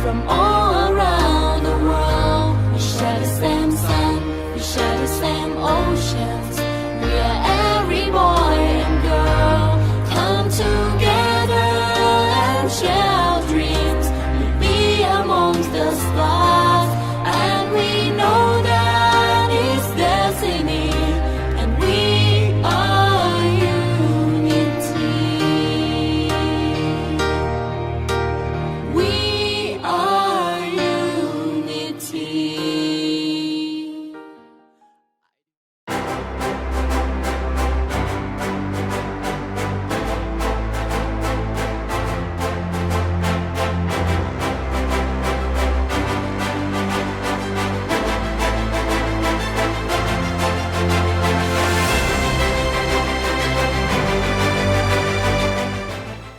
from all around the world. We share the same sun, we share the same oceans. We are every boy and girl. Come together and share our dreams. We'll be amongst the stars, and we know that it's destiny. And we are unity. We are unity.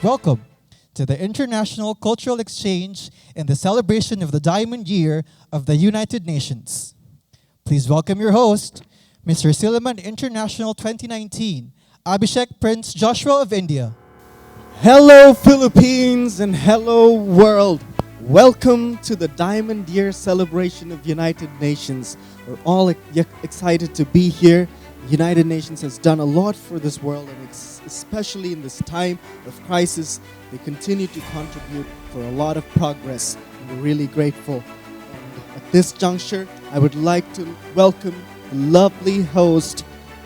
Welcome to the International Cultural Exchange and the celebration of the Diamond Year of the United Nations. Please welcome your host, Mr. SILLIMAN International 2019, Abhishek Prince Joshua of India. Hello Philippines and hello world. Welcome to the Diamond Year celebration of United Nations. We're all excited to be here. United Nations has done a lot for this world, and especially in this time of crisis, they continue to contribute for a lot of progress. And we're really grateful. And at this juncture, I would like to welcome the lovely host,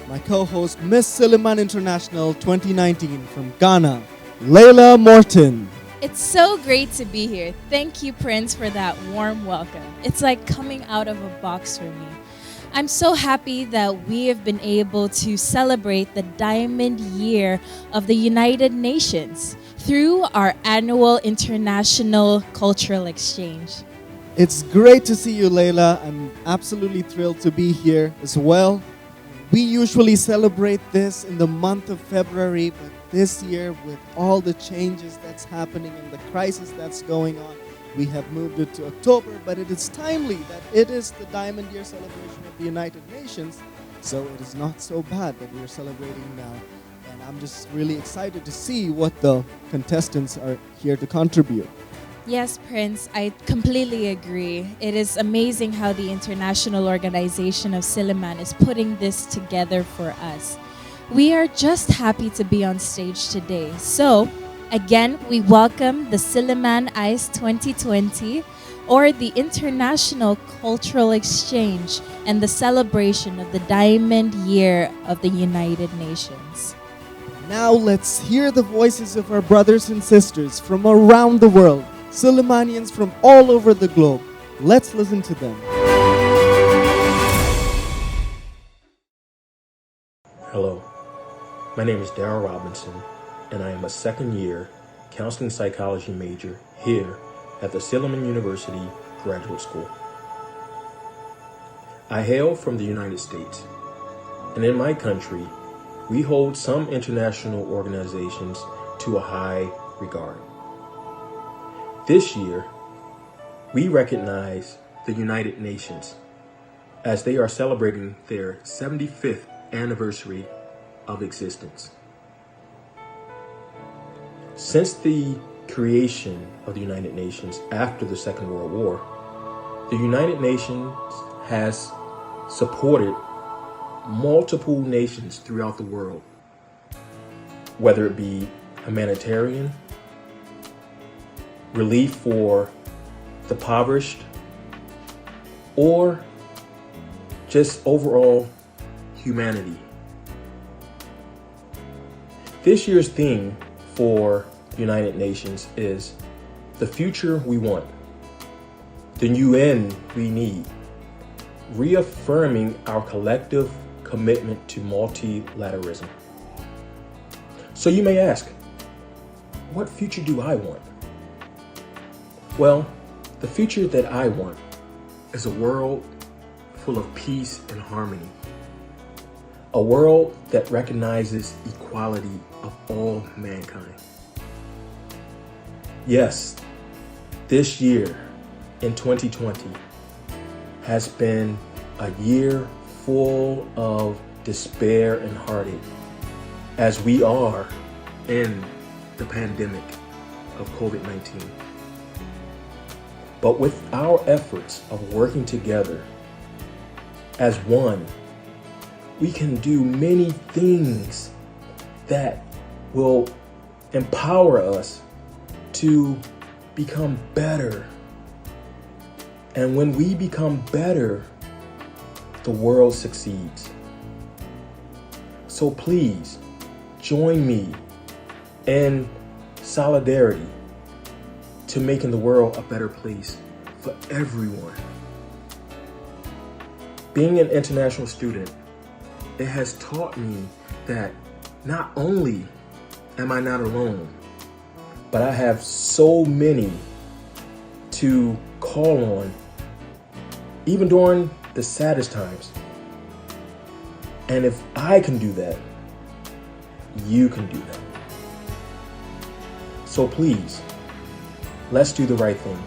my co-host, Miss SILLIMAN International 2019 from Ghana, Layla Morton. It's so great to be here. Thank you, Prince, for that warm welcome. It's like coming out of a box for me. I'm so happy that we have been able to celebrate the Diamond Year of the United Nations through our annual International Cultural Exchange. It's great to see you, Layla. I'm absolutely thrilled to be here as well. We usually celebrate this in the month of February, but this year, with all the changes that's happening and the crisis that's going on, we have moved it to October, but it is timely that it is the Diamond Year celebration of the United Nations, so it is not so bad that we are celebrating now. And I'm just really excited to see what the contestants are here to contribute. Yes, Prince, I completely agree. It is amazing how the international organization of SILLIMAN is putting this together for us. We are just happy to be on stage today. So, again, we welcome the SILLIMAN ICE 2020, or the International Cultural Exchange, and the celebration of the Diamond Year of the United Nations. Now let's hear the voices of our brothers and sisters from around the world, SILLIMANians from all over the globe. Let's listen to them. Hello, my name is Darryl Robinson, and I am a second-year counseling psychology major here at the SILLIMAN University Graduate School. I hail from the United States, and in my country, we hold some international organizations to a high regard. This year, we recognize the United Nations as they are celebrating their 75th anniversary of existence. Since the creation of the United Nations after the Second World War, the United Nations has supported multiple nations throughout the world, whether it be humanitarian, relief for the impoverished, or just overall humanity. This year's theme for United Nations is the future we want, the UN we need, reaffirming our collective commitment to multilateralism. So you may ask, what future do I want? Well, the future that I want is a world full of peace and harmony. A world that recognizes equality of all mankind. Yes, this year in 2020 has been a year full of despair and heartache as we are in the pandemic of COVID-19. But with our efforts of working together as one, we can do many things that will empower us to become better. And when we become better, the world succeeds. So please join me in solidarity to making the world a better place for everyone. Being an international student, it has taught me that not only am I not alone, but I have so many to call on, even during the saddest times. And if I can do that, you can do that. So please, let's do the right thing.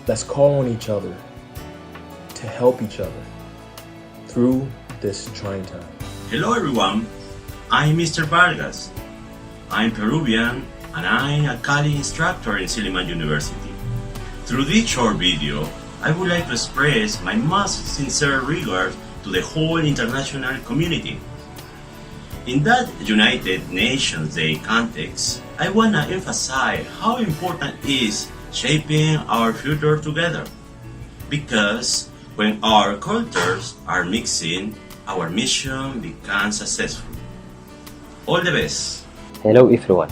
Let's call on each other to help each other through this trying time. Hello everyone, I'm Mr. Vargas. I'm Peruvian and I'm a Cali instructor in SILLIMAN University. Through this short video, I would like to express my most sincere regards to the whole international community. In that United Nations Day context, I want to emphasize how important is shaping our future together. Because when our cultures are mixing, our mission becomes successful. All the best. Hello everyone,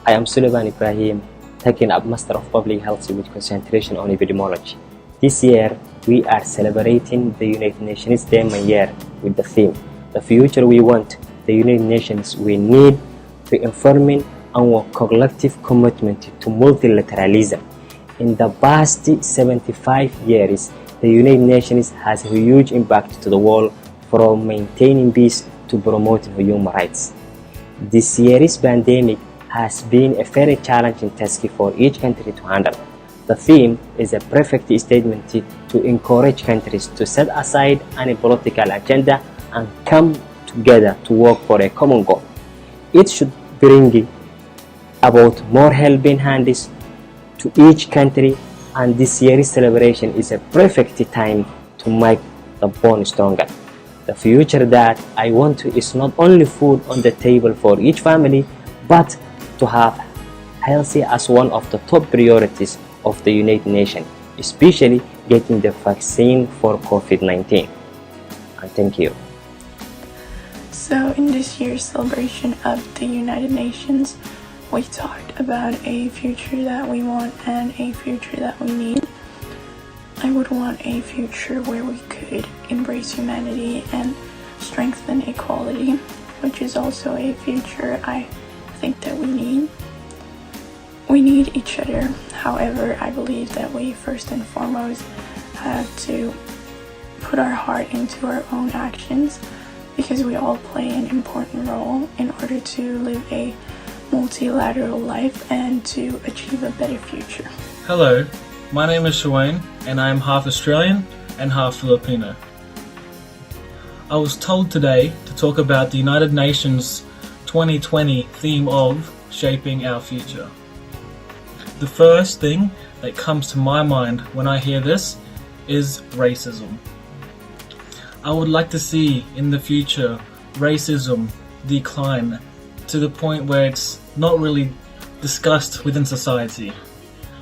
I am Sullivan Ibrahim, taking up Master of Public Health with concentration on epidemiology. This year, we are celebrating the United Nations Diamond Year with the theme, The Future We Want, the United Nations We Need, reaffirming our collective commitment to multilateralism. In the past 75 years, the United Nations has a huge impact to the world, from maintaining peace to promoting human rights. This year's pandemic has been a very challenging task for each country to handle. The theme is a perfect statement to encourage countries to set aside any political agenda and come together to work for a common goal. It should bring about more helping hands to each country, and this year's celebration is a perfect time to make the bond stronger. The future that I want is not only food on the table for each family, but to have healthy as one of the top priorities of the United Nations, especially getting the vaccine for COVID-19. And thank you. So in this year's celebration of the United Nations, we talked about a future that we want and a future that we need. I would want a future where we could embrace humanity and strengthen equality, which is also a future I think that we need. We need each other. However, I believe that we first and foremost have to put our heart into our own actions, because we all play an important role in order to live a multilateral life and to achieve a better future. Hello, my name is Shawayne and I am half Australian and half Filipino. I was told today to talk about the United Nations 2020 theme of shaping our future. The first thing that comes to my mind when I hear this is racism. I would like to see in the future racism decline to the point where it's not really discussed within society.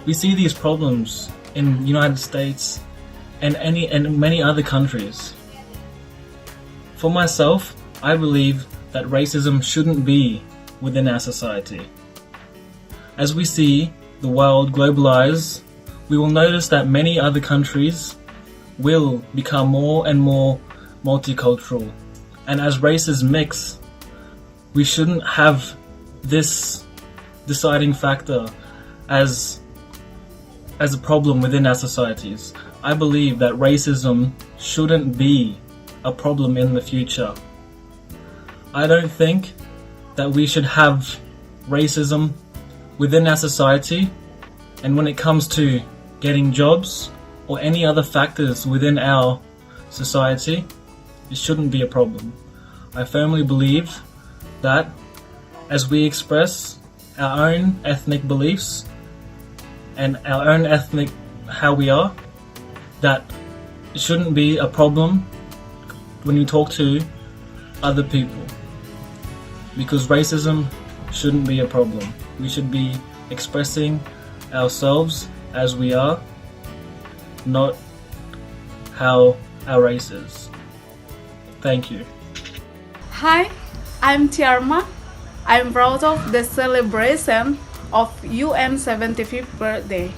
We see these problems in the United States and many other countries. For myself, I believe that racism shouldn't be within our society. As we see the world globalize, we will notice that many other countries will become more and more multicultural. And as races mix, we shouldn't have this deciding factor as a problem within our societies. I believe that racism shouldn't be a problem in the future. I don't think that we should have racism within our society, and when it comes to getting jobs or any other factors within our society, it shouldn't be a problem. I firmly believe that as we express our own ethnic beliefs and our own ethnic how we are, that it shouldn't be a problem when you talk to other people, because racism shouldn't be a problem. We should be expressing ourselves as we are, not how our race is. Thank you. Hi, I'm Tiarma. I'm proud of the celebration of UN 75th birthday.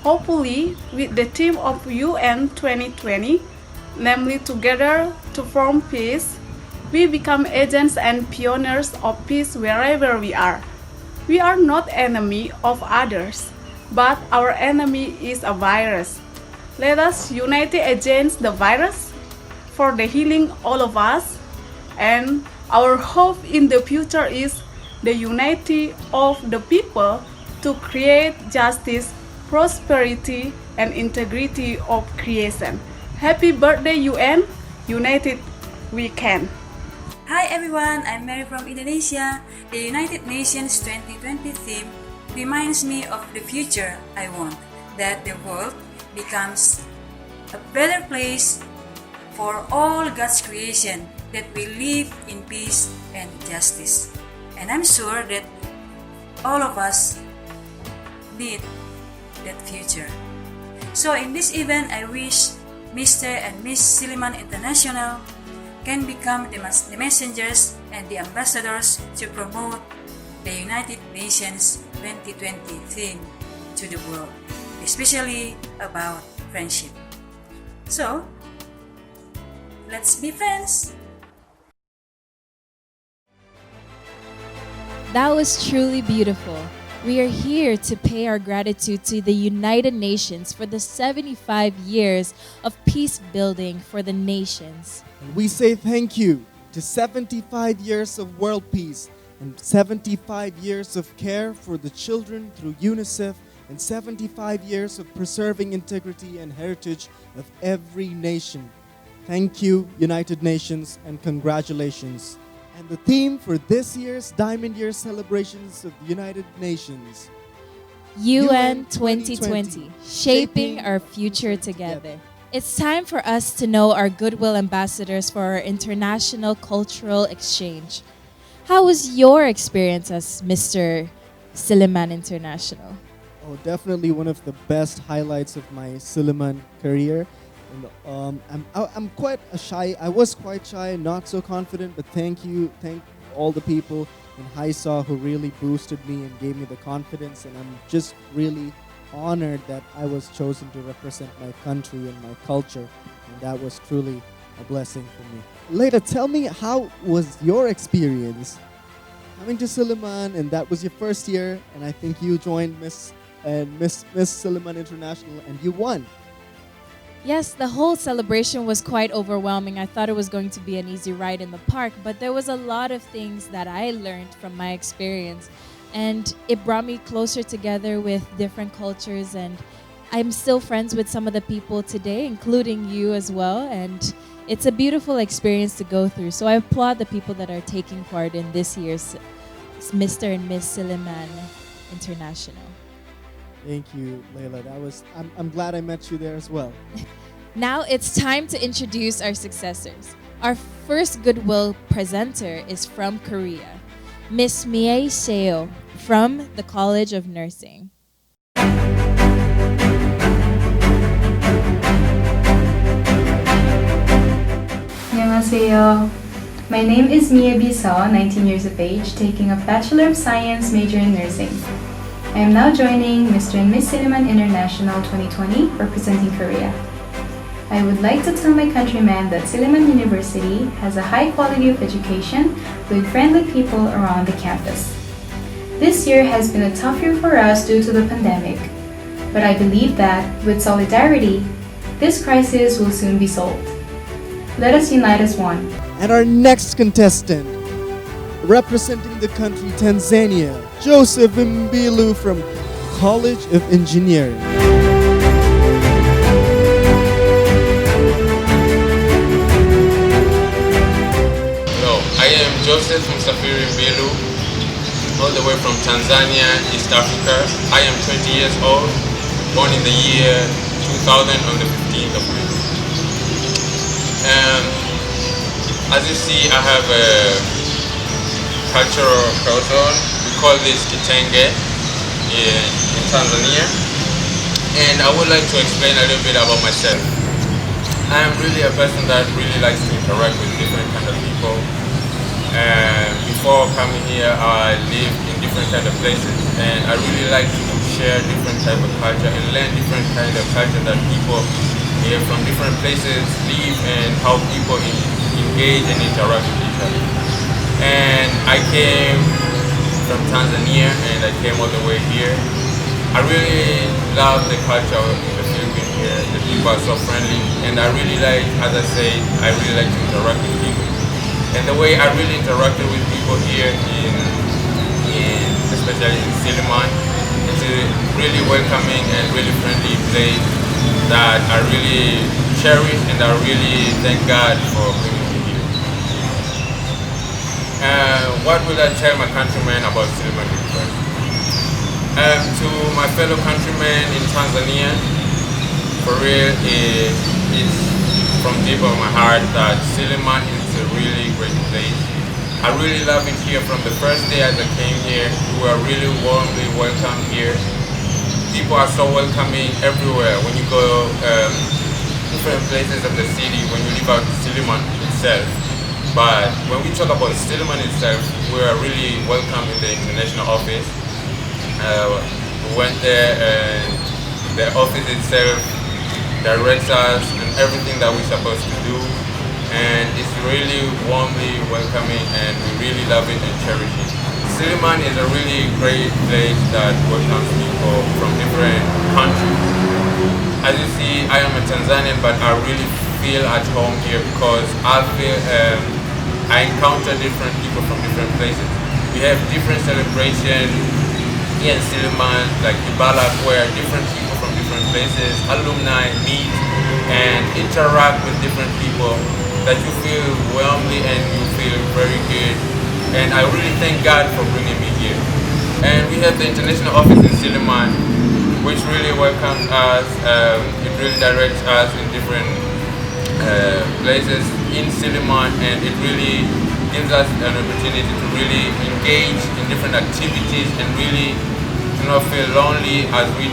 Hopefully, with the theme of UN 2020, namely Together to Form Peace, we become agents and pioneers of peace wherever we are. We are not enemy of others, but our enemy is a virus. Let us unite against the virus for the healing all of us, and our hope in the future is the unity of the people to create justice, prosperity, and integrity of creation. Happy birthday UN! United we can! Hi everyone, I'm Mary from Indonesia. The United Nations 2020 theme reminds me of the future I want, that the world becomes a better place for all God's creation, that we live in peace and justice. And I'm sure that all of us need that future. So in this event, I wish Mr. and Miss SILLIMAN International can become the messengers and the ambassadors to promote the United Nations 2020 theme to the world, especially about friendship. So, let's be friends! That was truly beautiful. We are here to pay our gratitude to the United Nations for the 75 years of peace building for the nations. And we say thank you to 75 years of world peace and 75 years of care for the children through UNICEF and 75 years of preserving integrity and heritage of every nation. Thank you, United Nations, and congratulations. And the theme for this year's Diamond Year celebrations of the United Nations, UN 2020, shaping our future together. It's time for us to know our goodwill ambassadors for our international cultural exchange. How was your experience as Mr. SILLIMAN International? Oh, definitely one of the best highlights of my SILLIMAN career. And I'm quite shy. I was quite shy, not so confident, but thank all the people in HISA who really boosted me and gave me the confidence. And I'm just really honored that I was chosen to represent my country and my culture. And that was truly a blessing for me. Leila, tell me, how was your experience coming to SILLIMAN? And that was your first year, and I think you joined Miss SILLIMAN International, and you won. Yes, the whole celebration was quite overwhelming. I thought it was going to be an easy ride in the park, but there was a lot of things that I learned from my experience, and it brought me closer together with different cultures, and I'm still friends with some of the people today, including you as well, and it's a beautiful experience to go through. So I applaud the people that are taking part in this year's Mr. and Miss SILLIMAN International. Thank you, Leila. I'm glad I met you there as well. Now it's time to introduce our successors. Our first goodwill presenter is from Korea, Miss Mie Seo from the College of Nursing. 안녕하세요. My name is Mie Seo, 19 years of age, taking a Bachelor of Science major in nursing. I am now joining Mr. and Miss SILLIMAN International 2020, representing Korea. I would like to tell my countrymen that SILLIMAN University has a high quality of education with friendly people around the campus. This year has been a tough year for us due to the pandemic, but I believe that with solidarity, this crisis will soon be solved. Let us unite as one. And our next contestant, representing the country Tanzania, Joseph Mbilu from College of Engineering. Hello, I am Joseph Msafiri Mbilu, all the way from Tanzania, East Africa. I am 20 years old. born in the year 2000 on the 15th of May. And as you see, I have a cultural coat on. We call this kitenge in Tanzania. And I would like to explain a little bit about myself. I am really a person that really likes to interact with different kind of people. And before coming here, I lived in different kind of places, and I really like to share different type of culture and learn different kind of culture that people here from different places live, and how people engage and interact with each other. And I came from Tanzania, and I came all the way here. I really love the culture in the Philippines here. The people are so friendly, and I really like, as I say, I really like to interact with people. And the way I really interacted with people here especially in SILLIMAN, it's a really welcoming and really friendly place that I really cherish, and I really thank God for bringing me here. What would I tell my countrymen about SILLIMAN University? To my fellow countrymen in Tanzania, for real, it's from deep of my heart that SILLIMAN is a really great place. I really love it here. From the first day as I came here, we were really warmly welcomed here. People are so welcoming everywhere. When you go different places of the city, when you leave out SILLIMAN itself. But when we talk about SILLIMAN itself, we are really welcome in the international office. We went there, and the office itself directs us in everything that we're supposed to do, and it's really warmly welcoming, and we really love it and cherish it. SILLIMAN is a really great place that welcomes people from different countries. As you see, I am a Tanzanian, but I really feel at home here because I encounter different people from different places. We have different celebrations here in SILLIMAN, like Ibala, where different people from different places, alumni meet and interact with different people, that you feel warmly and you feel very good. And I really thank God for bringing me here. And we have the international office in SILLIMAN, which really welcomes us. It really directs us in different places in SILLIMAN, and it really gives us an opportunity to really engage in different activities and really not feel lonely as we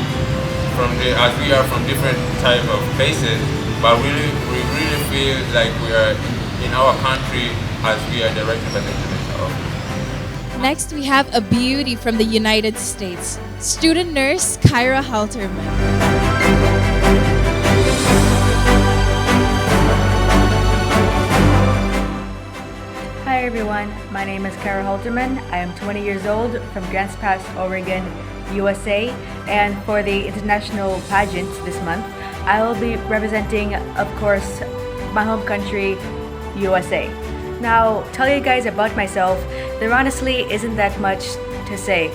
are from different type of places, but we really feel like we are in our country as we are directed by the international office. Next, we have a beauty from the United States, student nurse Kyra Halterman. Hi everyone, my name is Kara Halterman. I am 20 years old from Grants Pass, Oregon, USA, and for the international pageant this month, I will be representing, of course, my home country, USA. Now, tell you guys about myself, there honestly isn't that much to say.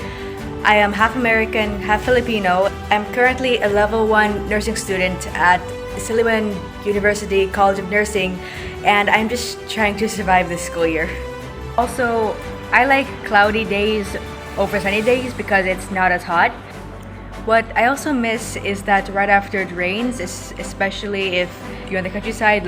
I am half American, half Filipino. I'm currently a level 1 nursing student at SILLIMAN University College of Nursing, and I'm just trying to survive this school year. Also, I like cloudy days over sunny days because it's not as hot. What I also miss is that right after it rains, especially if you're in the countryside,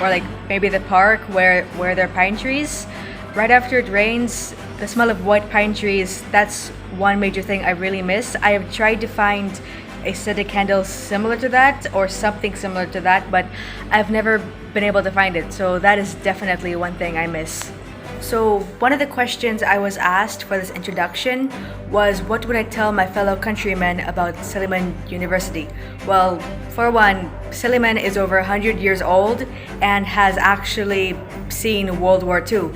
or maybe the park where there are pine trees, right after it rains, the smell of wet pine trees, that's one major thing I really miss. I have tried to find a scented candle similar to that or something similar to that, but I've never been able to find it, so that is definitely one thing I miss. So one of the questions I was asked for this introduction was, what would I tell my fellow countrymen about SILLIMAN University? Well, for one, SILLIMAN is over 100 years old and has actually seen World War II.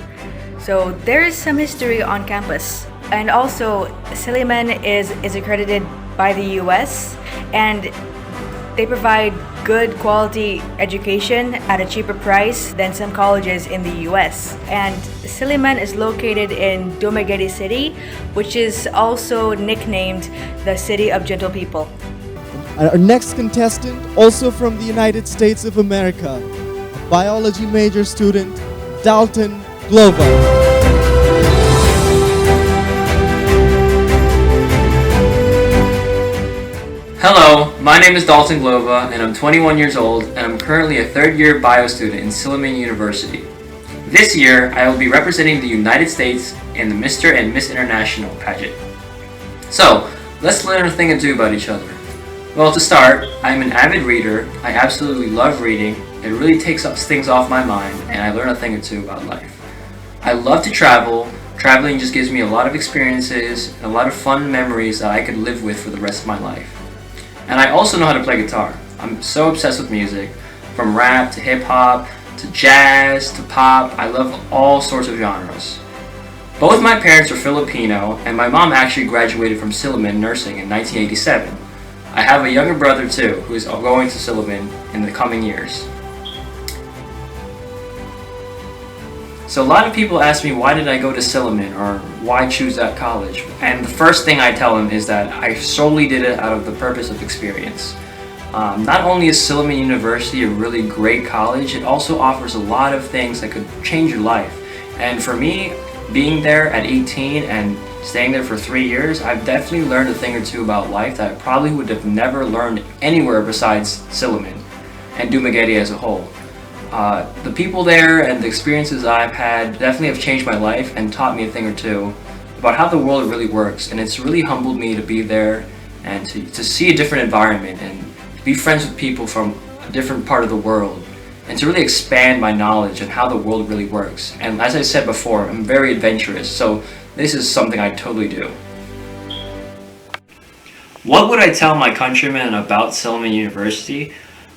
So there is some history on campus. And also, SILLIMAN is accredited by the US, and they provide good quality education at a cheaper price than some colleges in the US. And SILLIMAN is located in Dumaguete City, which is also nicknamed the City of Gentle People. Our next contestant, also from the United States of America, a biology major student, Dalton Glover. Hello, My name is Dalton Glova, and I'm 21 years old, and I'm currently a third-year bio student in SILLIMAN University. This year, I will be representing the United States in the Mr. and Miss International pageant. So, let's learn a thing or two about each other. Well, to start, I'm an avid reader. I absolutely love reading. It really takes things off my mind, and I learn a thing or two about life. I love to travel. Traveling just gives me a lot of experiences and a lot of fun memories that I could live with for the rest of my life. And I also know how to play guitar. I'm so obsessed with music, from rap to hip-hop to jazz to pop. I love all sorts of genres. Both my parents are Filipino, and my mom actually graduated from SILLIMAN nursing in 1987. I have a younger brother too, who is going to SILLIMAN in the coming years. So a lot of people ask me, why did I go to SILLIMAN, or why choose that college? And the first thing I tell them is that I solely did it out of the purpose of experience. Not only is SILLIMAN University a really great college, it also offers a lot of things that could change your life. And for me, being there at 18 and staying there for 3 years, I've definitely learned a thing or two about life that I probably would have never learned anywhere besides SILLIMAN and Dumaguete as a whole. The people there and the experiences I've had definitely have changed my life and taught me a thing or two about how the world really works, and it's really humbled me to be there and to see a different environment and be friends with people from a different part of the world and to really expand my knowledge on how the world really works. And as I said before, I'm very adventurous, so this is something I totally do. What would I tell my countrymen about SILLIMAN University?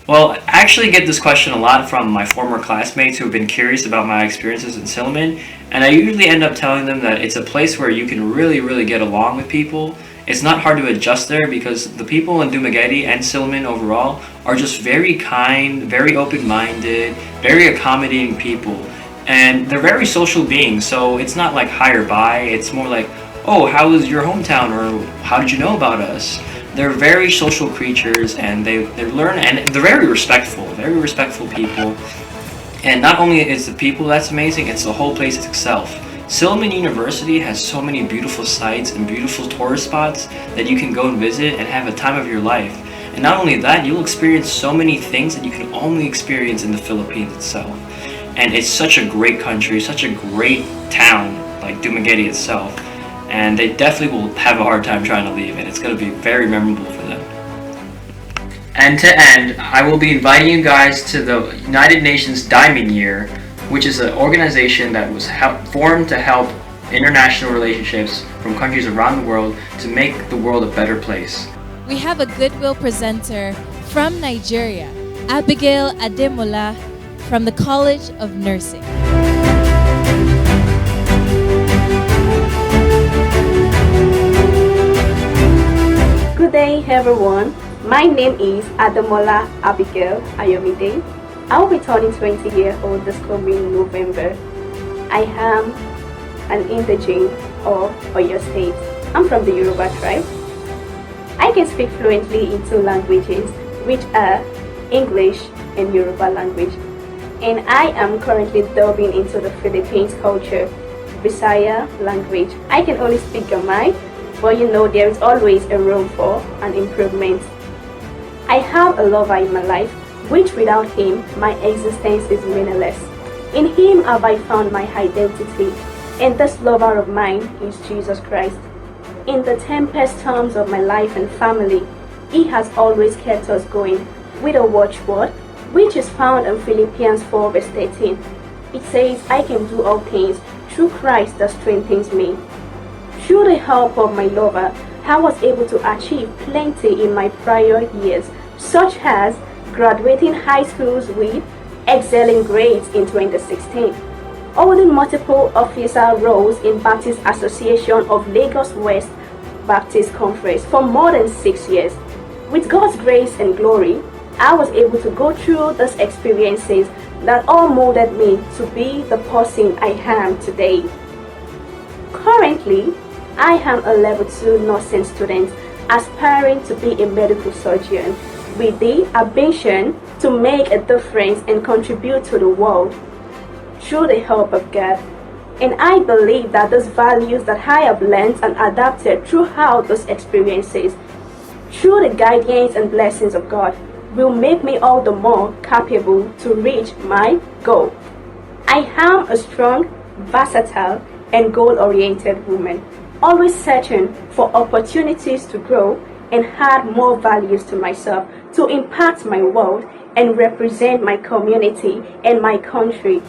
Well, I actually get this question a lot from my former classmates who have been curious about my experiences in SILLIMAN, and I usually end up telling them that it's a place where you can really get along with people. It's not hard to adjust there because the people in Dumaguete and SILLIMAN overall are just very kind, very open-minded, very accommodating people, and they're very social beings, so it's not like hi or bye, it's more like, oh, how was your hometown, or how did you know about us? They're very social creatures, and they learn, and they're very respectful people. And not only is the people that's amazing, it's the whole place itself. SILLIMAN University has so many beautiful sites and beautiful tourist spots that you can go and visit and have a time of your life. And not only that, you'll experience so many things that you can only experience in the Philippines itself. And it's such a great country, such a great town, like Dumaguete itself. And they definitely will have a hard time trying to leave, and it's going to be very memorable for them. And to end, I will be inviting you guys to the United Nations Diamond Year, which is an organization that was formed to help international relationships from countries around the world to make the world a better place. We have a goodwill presenter from Nigeria, Abigail Ademola from the College of Nursing. Good day, everyone. My name is Ademola Abigail Ayomide. I'll be turning 20 years old this coming November. I am an indigene of Oyo State. I'm from the Yoruba tribe. I can speak fluently in 2 languages, which are English and Yoruba language. And I am currently delving into the Philippines culture, Bisaya language. I can only speak Gamay, but you know there is always a room for an improvement. I have a lover in my life, which without him, my existence is meaningless. In him have I found my identity, and this lover of mine is Jesus Christ. In the tempest storms of my life and family, he has always kept us going with a watchword, which is found in Philippians 4 verse 13. It says, I can do all things through Christ that strengthens me. Through the help of my lover, I was able to achieve plenty in my prior years, such as graduating high schools with excelling grades in 2016, holding multiple officer roles in Baptist Association of Lagos West Baptist Conference for more than 6 years. With God's grace and glory, I was able to go through these experiences that all molded me to be the person I am today. Currently, I am a level 2 nursing student aspiring to be a medical surgeon with the ambition to make a difference and contribute to the world through the help of God. And I believe that those values that I have learned and adapted throughout those experiences through the guidance and blessings of God, will make me all the more capable to reach my goal. I am a strong, versatile, and goal-oriented woman, always searching for opportunities to grow and add more values to myself, to impact my world and represent my community and my country.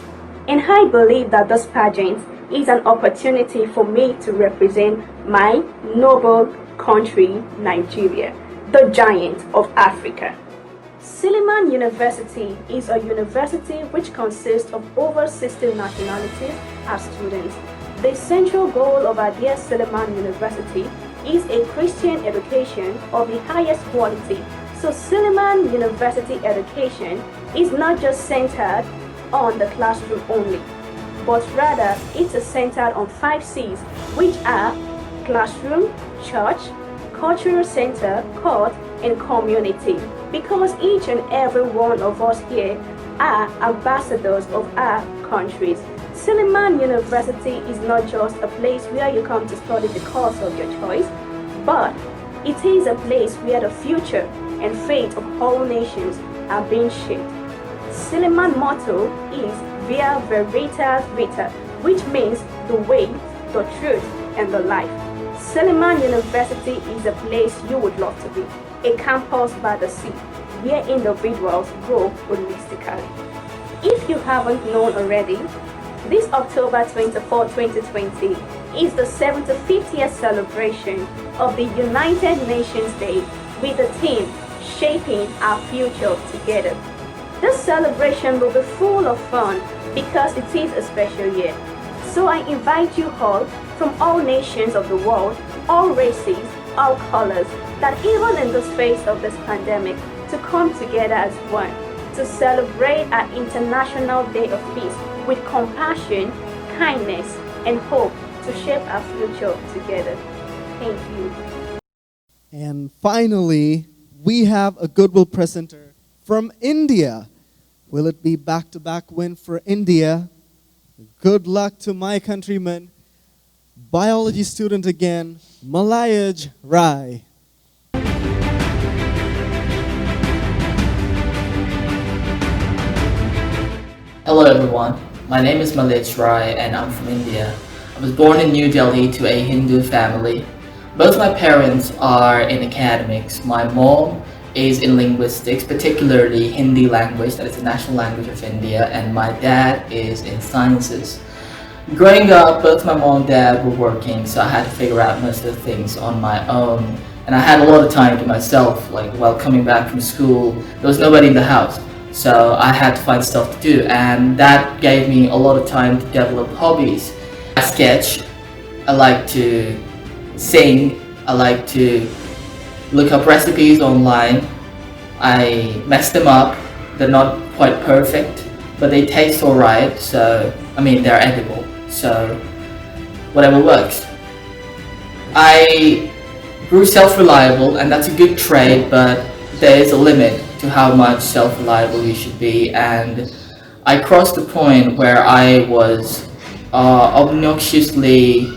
And I believe that this pageant is an opportunity for me to represent my noble country, Nigeria, the giant of Africa. SILLIMAN University is a university which consists of over 60 nationalities as students. The central goal of our dear SILLIMAN University is a Christian education of the highest quality. So SILLIMAN University education is not just centered on the classroom only, but rather it is centered on 5 C's, which are classroom, church, cultural center, court, and community. Because each and every one of us here are ambassadors of our countries. SILLIMAN University is not just a place where you come to study the course of your choice, but it is a place where the future and fate of all nations are being shaped. SILLIMAN motto is Via Veritas Vita, which means the way, the truth, and the life. SILLIMAN University is a place you would love to be, a campus by the sea, where individuals grow holistically. If you haven't known already, this October 24, 2020 is the 75th year celebration of the United Nations Day with the theme Shaping Our Future Together. This celebration will be full of fun because it is a special year. So I invite you all from all nations of the world, all races, all colors, that even in the face of this pandemic, to come together as one, to celebrate our International Day of Peace with compassion, kindness, and hope to shape our future together. Thank you. And finally, we have a goodwill presenter from India. Will it be back-to-back win for India? Good luck to my countrymen. Biology student again, Malayaj Rai. Hello everyone, my name is Malayaj Rai and I'm from India. I was born in New Delhi to a Hindu family. Both my parents are in academics. My mom is in linguistics, particularly Hindi language, that is the national language of India, and my dad is in sciences. Growing up, both my mom and dad were working, so I had to figure out most of the things on my own. And I had a lot of time to myself, like while coming back from school, there was nobody in the house. So I had to find stuff to do, and that gave me a lot of time to develop hobbies. I sketch, I like to sing, I like to look up recipes online. I mess them up, they're not quite perfect, but they taste alright, so, I mean, they're edible, so whatever works. I grew self-reliable, and that's a good trait, but there is a limit to how much self-reliable you should be, and I crossed the point where I was obnoxiously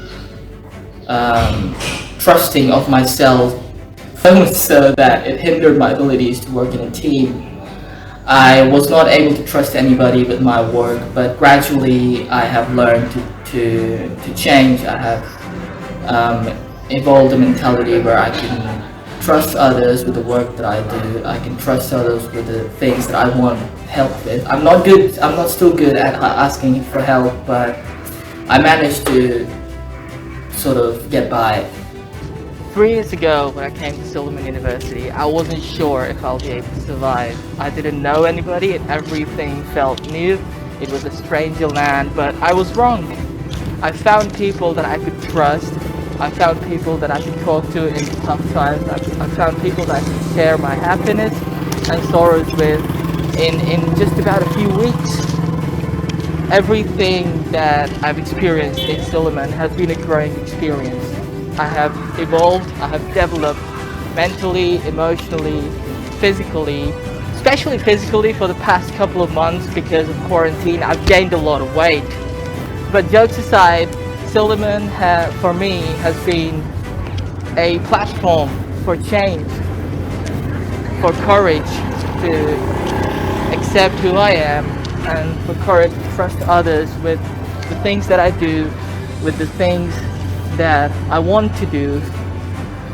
trusting of myself, so that it hindered my abilities to work in a team. I was not able to trust anybody with my work, but gradually I have learned to change. I have evolved a mentality where I can trust others with the work that I do. I can trust others with the things that I want help with. I'm not still good at asking for help, but I managed to sort of get by. 3 years ago, when I came to SILLIMAN University, I wasn't sure if I'll be able to survive. I didn't know anybody and everything felt new. It was a stranger land, but I was wrong. I found people that I could trust. I found people that I could talk to in tough times. I found people that I could share my happiness and sorrows with in just about a few weeks. Everything that I've experienced in SILLIMAN has been a growing experience. I have evolved, I have developed mentally, emotionally, physically, especially physically for the past couple of months because of quarantine. I've gained a lot of weight. But jokes aside, SILLIMAN for me has been a platform for change, for courage to accept who I am, and for courage to trust others with the things that I do, with the things that I want to do.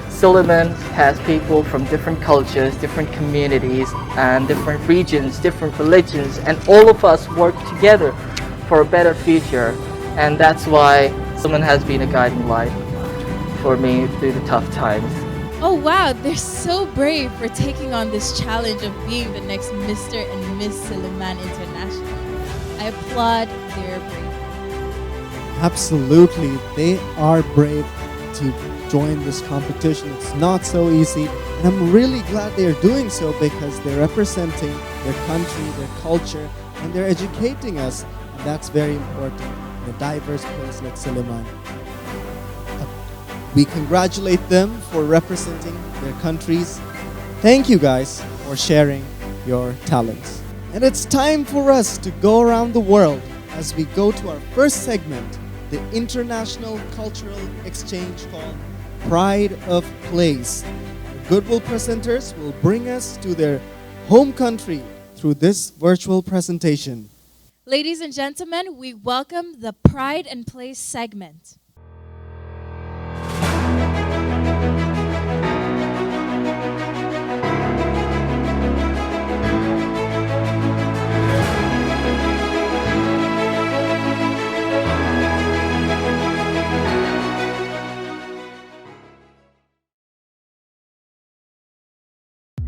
SILLIMAN has people from different cultures, different communities, and different regions, different religions, and all of us work together for a better future. And that's why SILLIMAN has been a guiding light for me through the tough times. Oh wow, they're so brave for taking on this challenge of being the next Mr. and Miss SILLIMAN International. I applaud their bravery. Absolutely, they are brave to join this competition. It's not so easy, and I'm really glad they're doing so because they're representing their country, their culture, and they're educating us, and that's very important in a diverse place like SILLIMAN. We congratulate them for representing their countries. Thank you guys for sharing your talents. And it's time for us to go around the world as we go to our first segment, the International Cultural Exchange called Pride of Place. The Goodwill presenters will bring us to their home country through this virtual presentation. Ladies and gentlemen, we welcome the Pride and Place segment.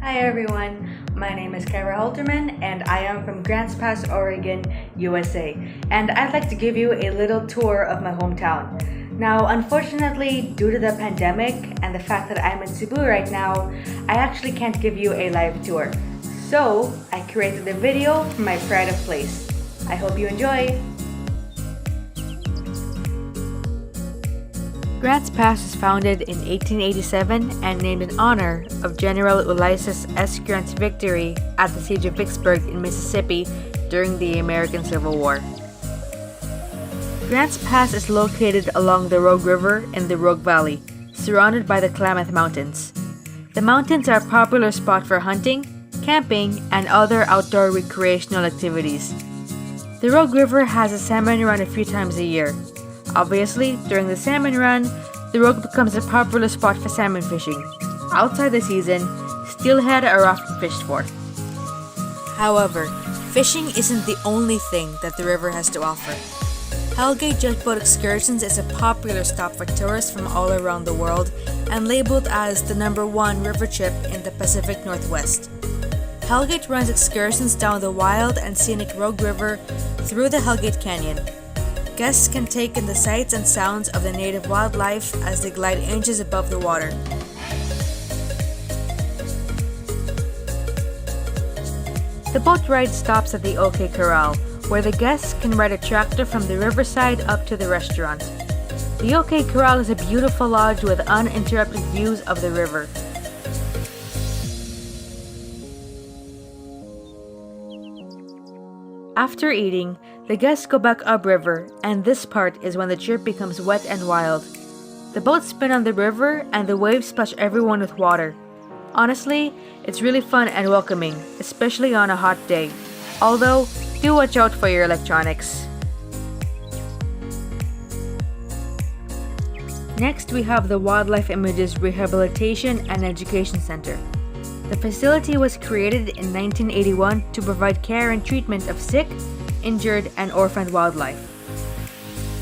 Hi everyone, my name is Kara Halterman and I am from Grants Pass, Oregon, USA. And I'd like to give you a little tour of my hometown. Now, unfortunately, due to the pandemic and the fact that I'm in Cebu right now, I actually can't give you a live tour. So, I created a video for my Pride of Place. I hope you enjoy! Grants Pass was founded in 1887 and named in honor of General Ulysses S. Grant's victory at the Siege of Vicksburg in Mississippi during the American Civil War. Grants Pass is located along the Rogue River in the Rogue Valley, surrounded by the Klamath Mountains. The mountains are a popular spot for hunting, camping, and other outdoor recreational activities. The Rogue River has a salmon run a few times a year. Obviously, during the salmon run, the Rogue becomes a popular spot for salmon fishing. Outside the season, steelhead are often fished for. However, fishing isn't the only thing that the river has to offer. Hellgate Jetboat Excursions is a popular stop for tourists from all around the world and labeled as the #1 river trip in the Pacific Northwest. Hellgate runs excursions down the wild and scenic Rogue River through the Hellgate Canyon. Guests can take in the sights and sounds of the native wildlife as they glide inches above the water. The boat ride stops at the OK Corral, where the guests can ride a tractor from the riverside up to the restaurant. The OK Corral is a beautiful lodge with uninterrupted views of the river. After eating, the guests go back upriver, and this part is when the trip becomes wet and wild. The boats spin on the river, and the waves splash everyone with water. Honestly, it's really fun and welcoming, especially on a hot day. Although, do watch out for your electronics. Next, we have the Wildlife Images Rehabilitation and Education Center. The facility was created in 1981 to provide care and treatment of sick, injured, and orphaned wildlife.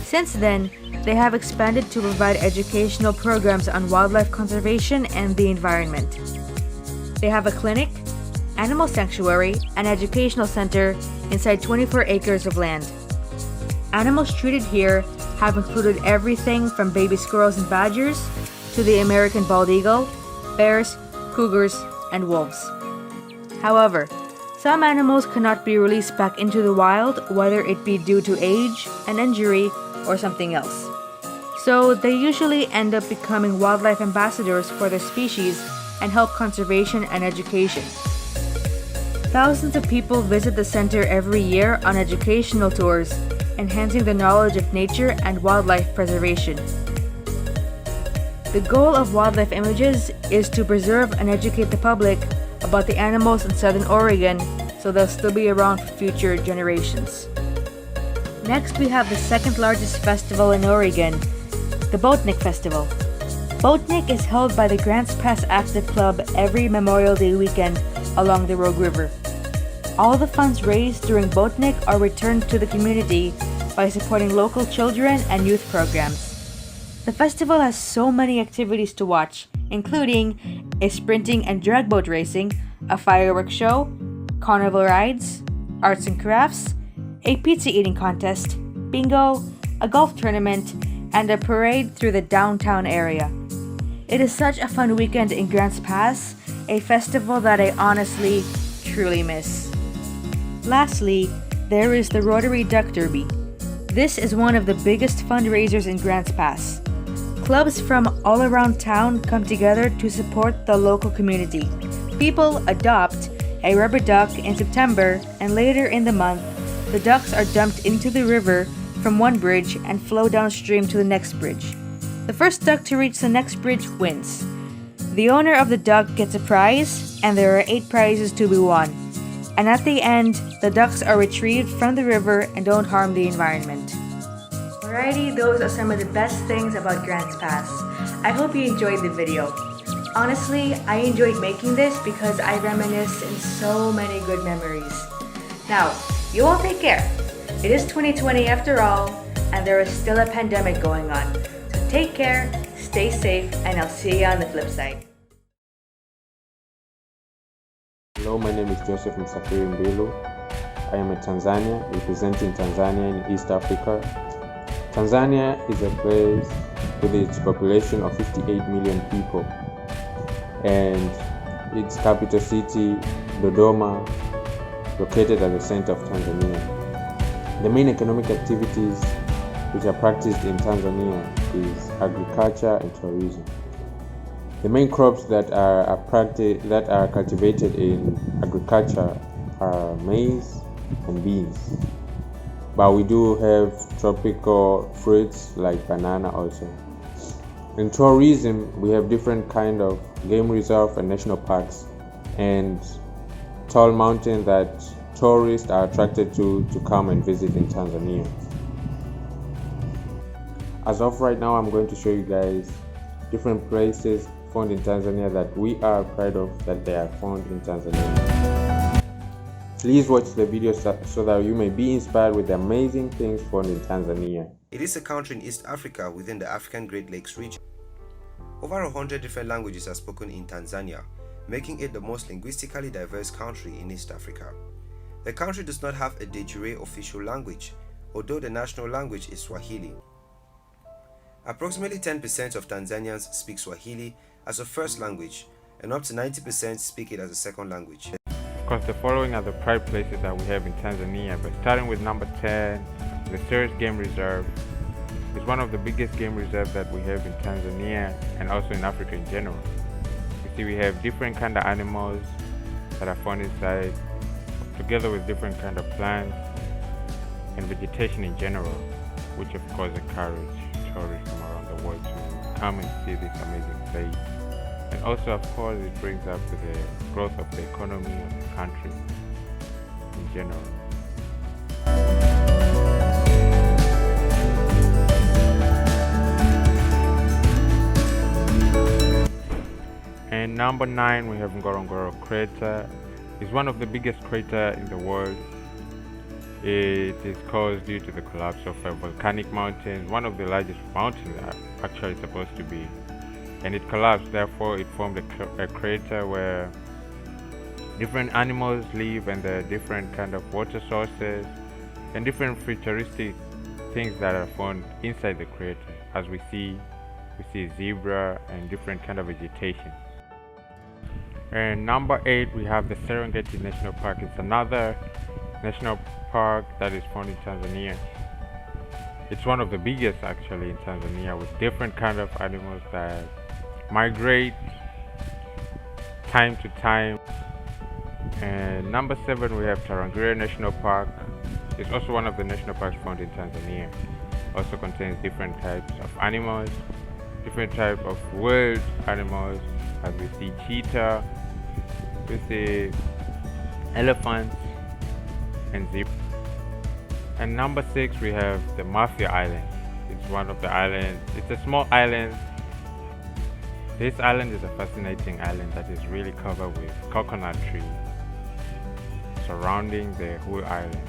Since then, they have expanded to provide educational programs on wildlife conservation and the environment. They have a clinic, animal sanctuary, and educational center inside 24 acres of land. Animals treated here have included everything from baby squirrels and badgers to the American bald eagle, bears, cougars, and wolves. However, some animals cannot be released back into the wild, whether it be due to age, an injury, or something else. So they usually end up becoming wildlife ambassadors for their species and help conservation and education. Thousands of people visit the center every year on educational tours, enhancing the knowledge of nature and wildlife preservation. The goal of Wildlife Images is to preserve and educate the public about the animals in southern Oregon so they'll still be around for future generations. Next, we have the second largest festival in Oregon, the Boatneck Festival. Boatneck is held by the Grants Pass Active Club every Memorial Day weekend along the Rogue River. All the funds raised during Boatneck are returned to the community by supporting local children and youth programs. The festival has so many activities to watch, including a sprinting and drag boat racing, a fireworks show, carnival rides, arts and crafts, a pizza eating contest, bingo, a golf tournament, and a parade through the downtown area. It is such a fun weekend in Grants Pass, a festival that I honestly, truly miss. Lastly, there is the Rotary Duck Derby. This is one of the biggest fundraisers in Grants Pass. Clubs from all around town come together to support the local community. People adopt a rubber duck in September, and later in the month, the ducks are dumped into the river from one bridge and flow downstream to the next bridge. The first duck to reach the next bridge wins. The owner of the duck gets a prize, and there are 8 prizes to be won. And at the end, the ducks are retrieved from the river and don't harm the environment. Alrighty, those are some of the best things about Grants Pass. I hope you enjoyed the video. Honestly, I enjoyed making this because I reminisce in so many good memories. Now, you all take care. It is 2020 after all, and there is still a pandemic going on. So take care, stay safe, and I'll see you on the flip side. Hello, my name is Joseph Msafiri Mbilu. I am a Tanzania, representing Tanzania in East Africa. Tanzania is a place with its population of 58 million people, and its capital city, Dodoma, located at the center of Tanzania. The main economic activities which are practiced in Tanzania is agriculture and tourism. The main crops that are cultivated in agriculture are maize and beans. But we do have tropical fruits like banana also. In tourism, we have different kind of game reserve and national parks and tall mountains that tourists are attracted to come and visit in Tanzania. As of right now, I'm going to show you guys different places found in Tanzania that we are proud of that they are found in Tanzania. Please watch the video so that you may be inspired with the amazing things found in Tanzania. It is a country in East Africa within the African Great Lakes region. Over 100 different languages are spoken in Tanzania, making it the most linguistically diverse country in East Africa. The country does not have a de jure official language, although the national language is Swahili. Approximately 10% of Tanzanians speak Swahili as a first language, and up to 90% speak it as a second language. Of course, the following are the pride places that we have in Tanzania, but starting with number 10, the Ceres Game Reserve. It's one of the biggest game reserves that we have in Tanzania and also in Africa in general. You see, we have different kind of animals that are found inside, together with different kind of plants and vegetation in general, which of course encourage tourists from around the world to come and see this amazing place. And also, of course, it brings up to the growth of the economy of the country in general. And number 9, we have Ngorongoro crater. It's one of the biggest craters in the world. It is caused due to the collapse of a volcanic mountain, one of the largest mountains actually supposed to be. And it collapsed, therefore it formed a crater where different animals live, and there are different kind of water sources and different futuristic things that are found inside the crater. As we see zebra and different kind of vegetation. And number 8, we have the Serengeti National Park. It's another national park that is found in Tanzania. It's one of the biggest actually in Tanzania, with different kind of animals that migrate time to time. And number 7, we have Tarangire National Park. It's also one of the national parks found in Tanzania. Also contains different types of animals, different type of wild animals, as we see cheetah, we see elephants and zebras. And number 6, we have the Mafia Island. It's one of the islands. It's a small island. This island is a fascinating island that is really covered with coconut trees surrounding the whole island.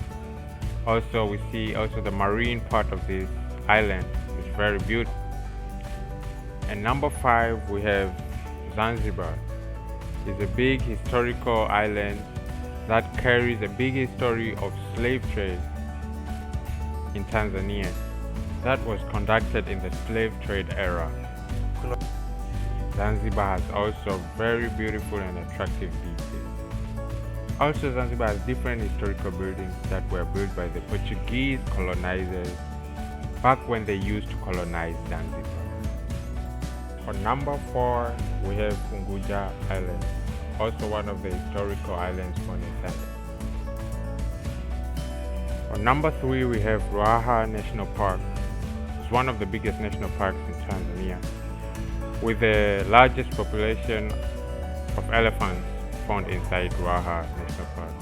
Also, we see also the marine part of this island is very beautiful. And number 5, we have Zanzibar. It's a big historical island that carries a big history of slave trade in Tanzania that was conducted in the slave trade era. Zanzibar has also very beautiful and attractive beaches. Also, Zanzibar has different historical buildings that were built by the Portuguese colonizers back when they used to colonize Zanzibar. For number 4, we have Unguja Island, also one of the historical islands for Tanzania. For number 3, we have Ruaha National Park. It's one of the biggest national parks in Tanzania, with the largest population of elephants found inside Ruaha National Park.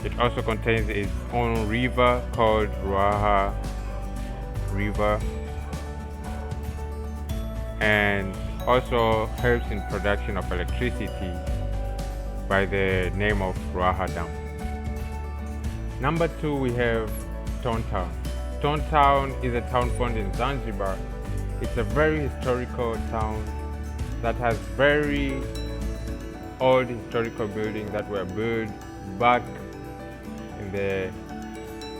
It also contains its own river called Ruaha River, and also helps in production of electricity by the name of Ruaha Dam. Number 2, we have Stone Town. Stone Town is a town found in Zanzibar. It's a very historical town that has very old historical buildings that were built back in the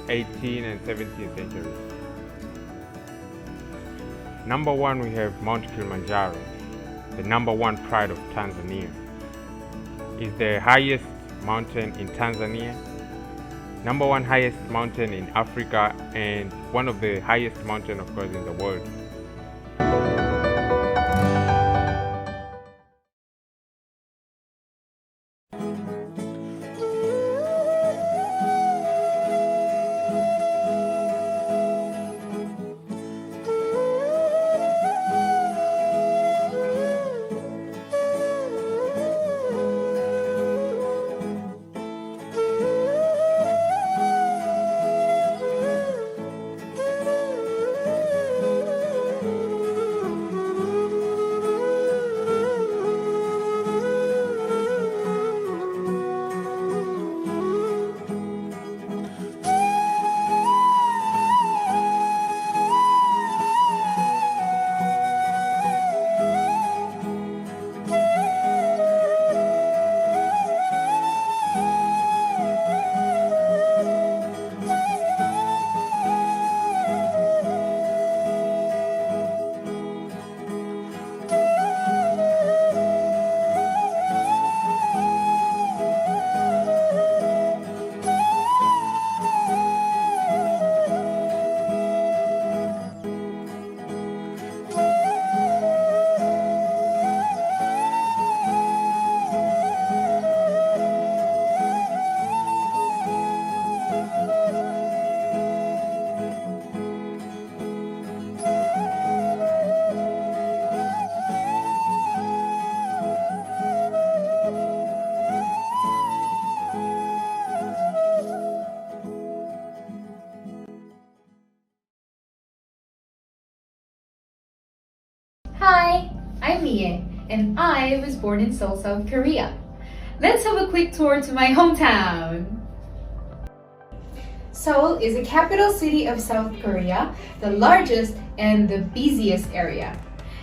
18th and 17th centuries. Number 1, we have Mount Kilimanjaro, the number 1 pride of Tanzania. It's the highest mountain in Tanzania, number 1 highest mountain in Africa, and one of the highest mountains, of course, in the world. Hi, I'm Mie, and I was born in Seoul, South Korea. Let's have a quick tour to my hometown. Seoul is the capital city of South Korea, the largest and the busiest area.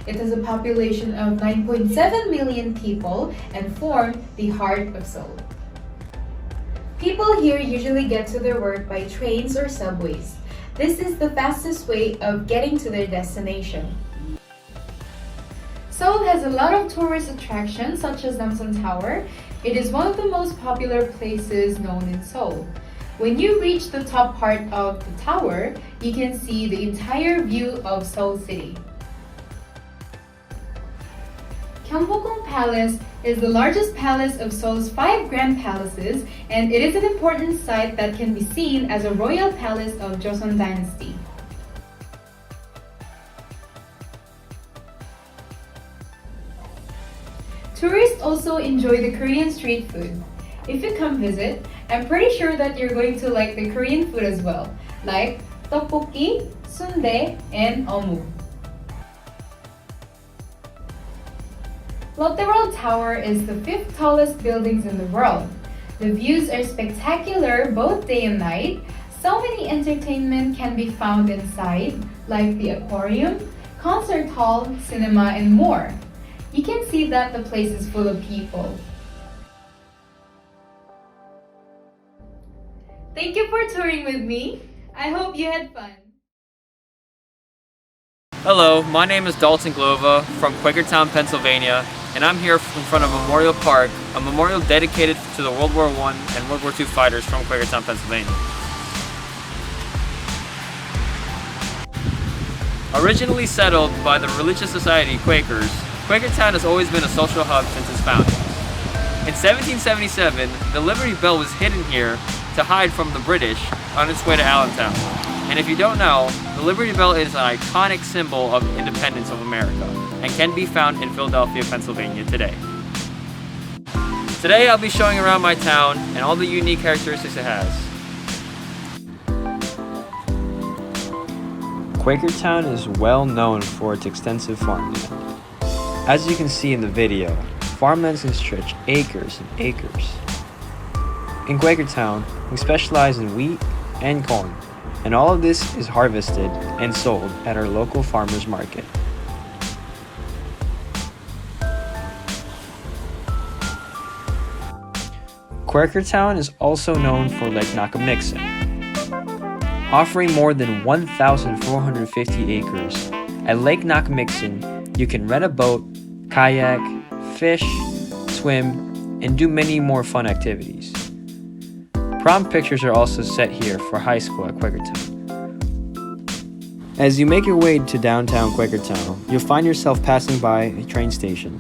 It has a population of 9.7 million people and forms the heart of Seoul. People here usually get to their work by trains or subways. This is the fastest way of getting to their destination. Seoul has a lot of tourist attractions such as Namsan Tower. It is one of the most popular places known in Seoul. When you reach the top part of the tower, you can see the entire view of Seoul City. Gyeongbokgung Palace is the largest palace of Seoul's 5 grand palaces, and it is an important site that can be seen as a royal palace of Joseon Dynasty. Tourists also enjoy the Korean street food. If you come visit, I'm pretty sure that you're going to like the Korean food as well, like tteokbokki, sundae, and omu. Lotte World Tower is the 5th tallest buildings in the world. The views are spectacular both day and night. So many entertainment can be found inside, like the aquarium, concert hall, cinema, and more. You can see that the place is full of people. Thank you for touring with me. I hope you had fun. Hello, my name is Dalton Glova from Quakertown, Pennsylvania, and I'm here in front of Memorial Park, a memorial dedicated to the World War I and World War II fighters from Quakertown, Pennsylvania. Originally settled by the religious society Quakers, Quakertown has always been a social hub since its founding. In 1777, the Liberty Bell was hidden here to hide from the British on its way to Allentown. And if you don't know, the Liberty Bell is an iconic symbol of independence of America and can be found in Philadelphia, Pennsylvania today. Today I'll be showing around my town and all the unique characteristics it has. Quakertown is well known for its extensive farmland. As you can see in the video, farmlands can stretch acres and acres. In Quakertown, we specialize in wheat and corn, and all of this is harvested and sold at our local farmers market. Quakertown is also known for Lake Nakamixon, offering more than 1,450 acres. At Lake Nakamixon, you can rent a boat, kayak, fish, swim, and do many more fun activities. Prom pictures are also set here for high school at Quakertown. As you make your way to downtown Quakertown, you'll find yourself passing by a train station.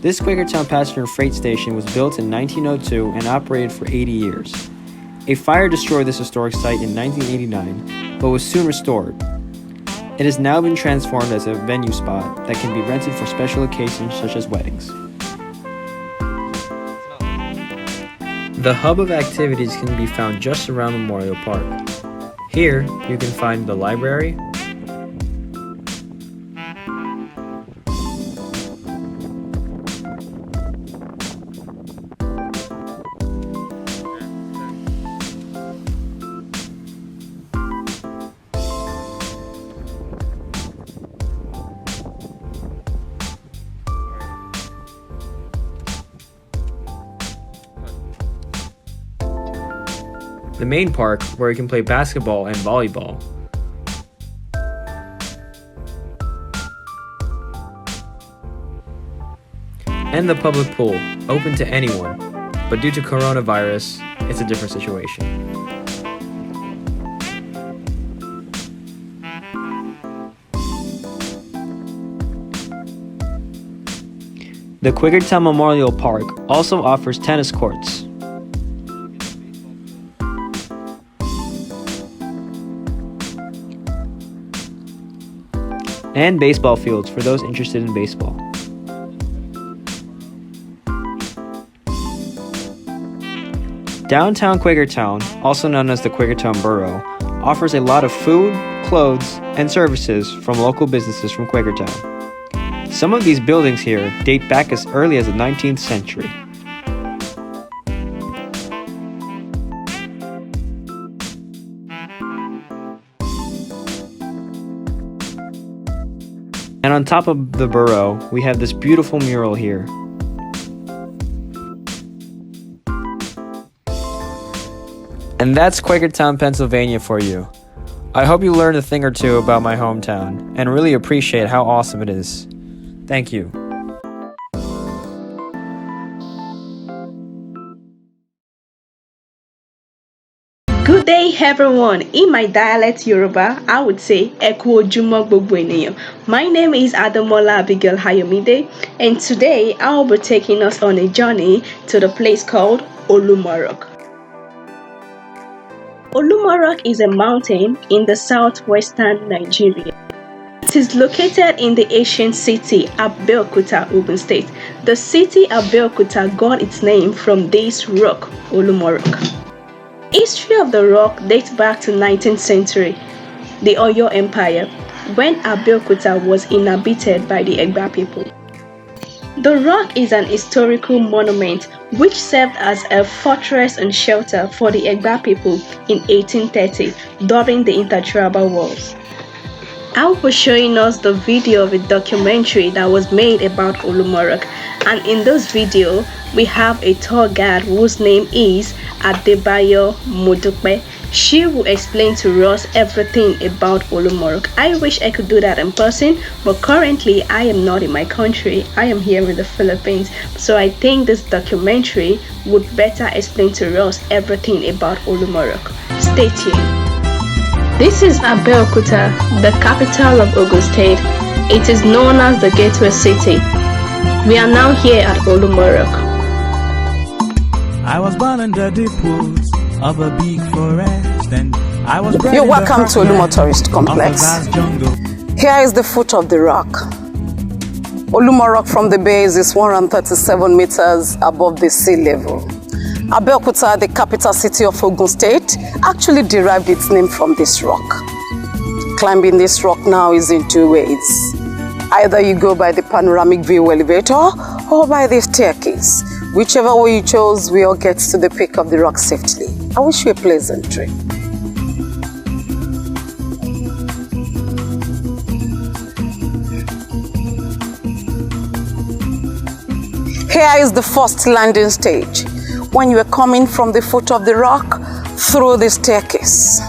This Quakertown passenger freight station was built in 1902 and operated for 80 years. A fire destroyed this historic site in 1989, but was soon restored. It has now been transformed as a venue spot that can be rented for special occasions such as weddings. The hub of activities can be found just around Memorial Park. Here, you can find the library, the main park where you can play basketball and volleyball, and the public pool, open to anyone, but due to coronavirus, it's a different situation. The Quakertown Memorial Park also offers tennis courts, and baseball fields for those interested in baseball. Downtown Quakertown, also known as the Quakertown Borough, offers a lot of food, clothes, and services from local businesses from Quakertown. Some of these buildings here date back as early as the 19th century. And on top of the borough, we have this beautiful mural here. And that's Quakertown, Pennsylvania for you. I hope you learned a thing or two about my hometown and really appreciate how awesome it is. Thank you. Good day, everyone. In my dialect Yoruba, I would say Eku Ojúmọ́ gbogbo ènìyàn. My name is Ademola Abigail Hayomide, and today I will be taking us on a journey to the place called Olumorok. Olumorok is a mountain in the southwestern Nigeria. It is located in the ancient city Abeokuta, Ogun State. The city Abeokuta got its name from this rock, Olumo Rock. History of the rock dates back to 19th century, the Oyo Empire, when Abeokuta was inhabited by the Egba people. The rock is an historical monument which served as a fortress and shelter for the Egba people in 1830 during the intertribal wars. I will be showing us the video of a documentary that was made about Olumo Rock, and in this video we have a tour guide whose name is Adebayo Modupe. She will explain to us everything about Olumo Rock. I wish I could do that in person, but currently I am not in my country. I am here in the Philippines, so I think this documentary would better explain to us everything about Olumo Rock. Stay tuned. This is Abeokuta, the capital of Ogun State. It is known as the Gateway City. We are now here at Olumo Rock. I was born under the pools of a big forest, and I was bred You're welcome to Olumo Tourist Complex. Here is the foot of the rock. Olumo Rock from the base is 137 meters above the sea level. Abeokuta, the capital city of Ogun State, actually derived its name from this rock. Climbing this rock now is in two ways. Either you go by the panoramic view elevator or by the staircase. Whichever way you chose, we all get to the peak of the rock safely. I wish you a pleasant trip. Here is the first landing stage. When you are coming from the foot of the rock through the staircase.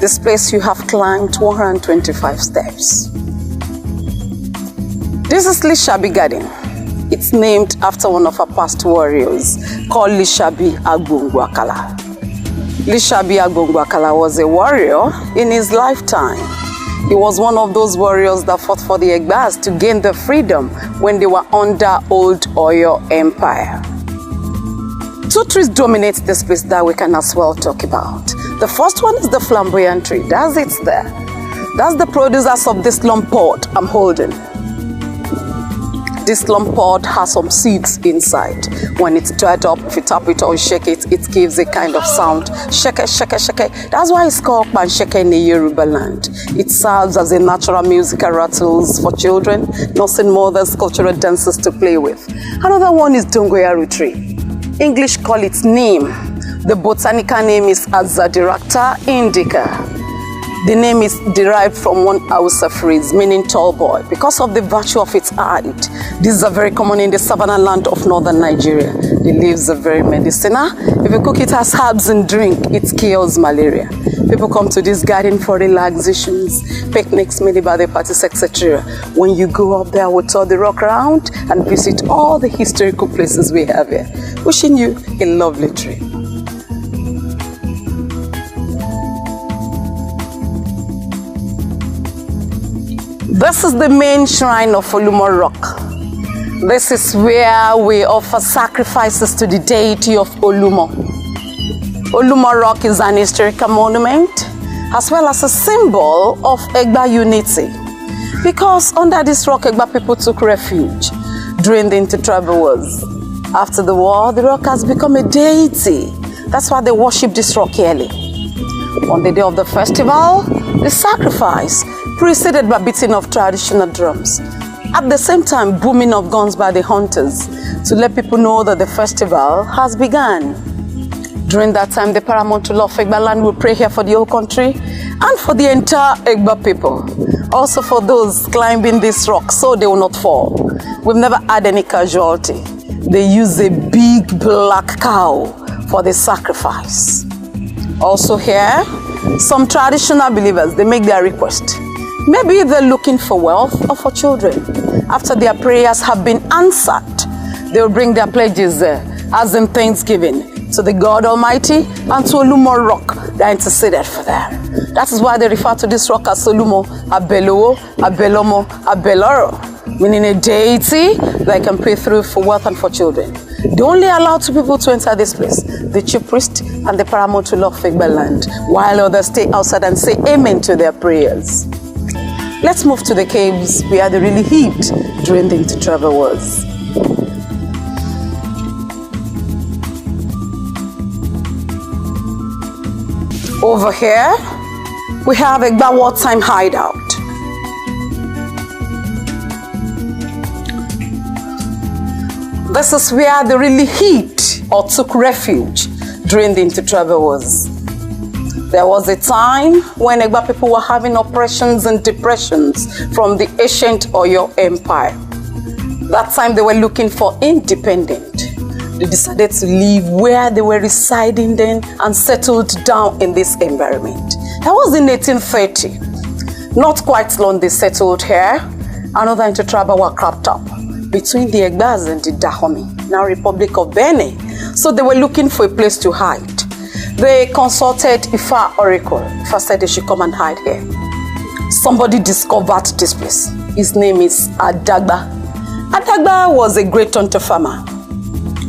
This place you have climbed 125 steps. This is Lishabi Garden. It's named after one of our past warriors called Lishabi Agbongwakala. Lishabi Agbongwakala was a warrior in his lifetime. He was one of those warriors that fought for the Egbas to gain their freedom when they were under Old Oyo Empire. Two trees dominate this place that we can as well talk about. The first one is the flamboyant tree. That's it there. That's the producers of this lump pod I'm holding. This lump pod has some seeds inside. When it's dried up, if you tap it or shake it, it gives a kind of sound. Shake, shake, shake. That's why it's called Pansheke in the Yoruba land. It serves as a natural musical rattles for children, nursing mothers, cultural dances to play with. Another one is Dongoyaru tree. English call its name. The botanical name is Azadiracta indica. The name is derived from one Hausa phrase meaning tall boy because of the virtue of its height. These are very common in the savannah land of northern Nigeria. The leaves are very medicinal. If you cook it as herbs and drink, it cures malaria. People come to this garden for relaxations, picnics, many birthday parties, etc. When you go up there, we'll tour the rock around and visit all the historical places we have here. Wishing you a lovely trip. This is the main shrine of Olumo Rock. This is where we offer sacrifices to the deity of Olumo. Olumo Rock is an historical monument as well as a symbol of Egba unity. Because under this rock, Egba people took refuge during the intertribal wars. After the war, the rock has become a deity. That's why they worship this rock yearly. On the day of the festival, the sacrifice preceded by beating of traditional drums. At the same time, booming of guns by the hunters to let people know that the festival has begun. During that time, the paramount ruler of Egba land will pray here for the whole country and for the entire Egba people. Also for those climbing this rock so they will not fall. We've never had any casualty. They use a big black cow for the sacrifice. Also here, some traditional believers, they make their request. Maybe they're looking for wealth or for children. After their prayers have been answered, they'll bring their pledges as in thanksgiving to the God Almighty and to Olumo Rock that interceded for them. That is why they refer to this rock as Olumo, Abelowo, Abelomo, Abeloro, meaning a deity that can pray through for wealth and for children. They only allow two people to enter this place, the chief priest and the paramount ruler of Egba land, while others stay outside and say amen to their prayers. Let's move to the caves where they really hid during the intertribal wars. Over here, we have a wartime hideout. This is where they really hid or took refuge during the intertribal wars. There was a time when Egba people were having oppressions and depressions from the ancient Oyo Empire. That time they were looking for independence. They decided to leave where they were residing then and settled down in this environment. That was in 1830. Not quite long they settled here. Another intertribal war cropped up between the Egbas and the Dahomey, now Republic of Benin. So they were looking for a place to hide. They consulted Ifa Oracle. Ifa said they should come and hide here. Somebody discovered this place. His name is Adagba. Adagba was a great hunter farmer.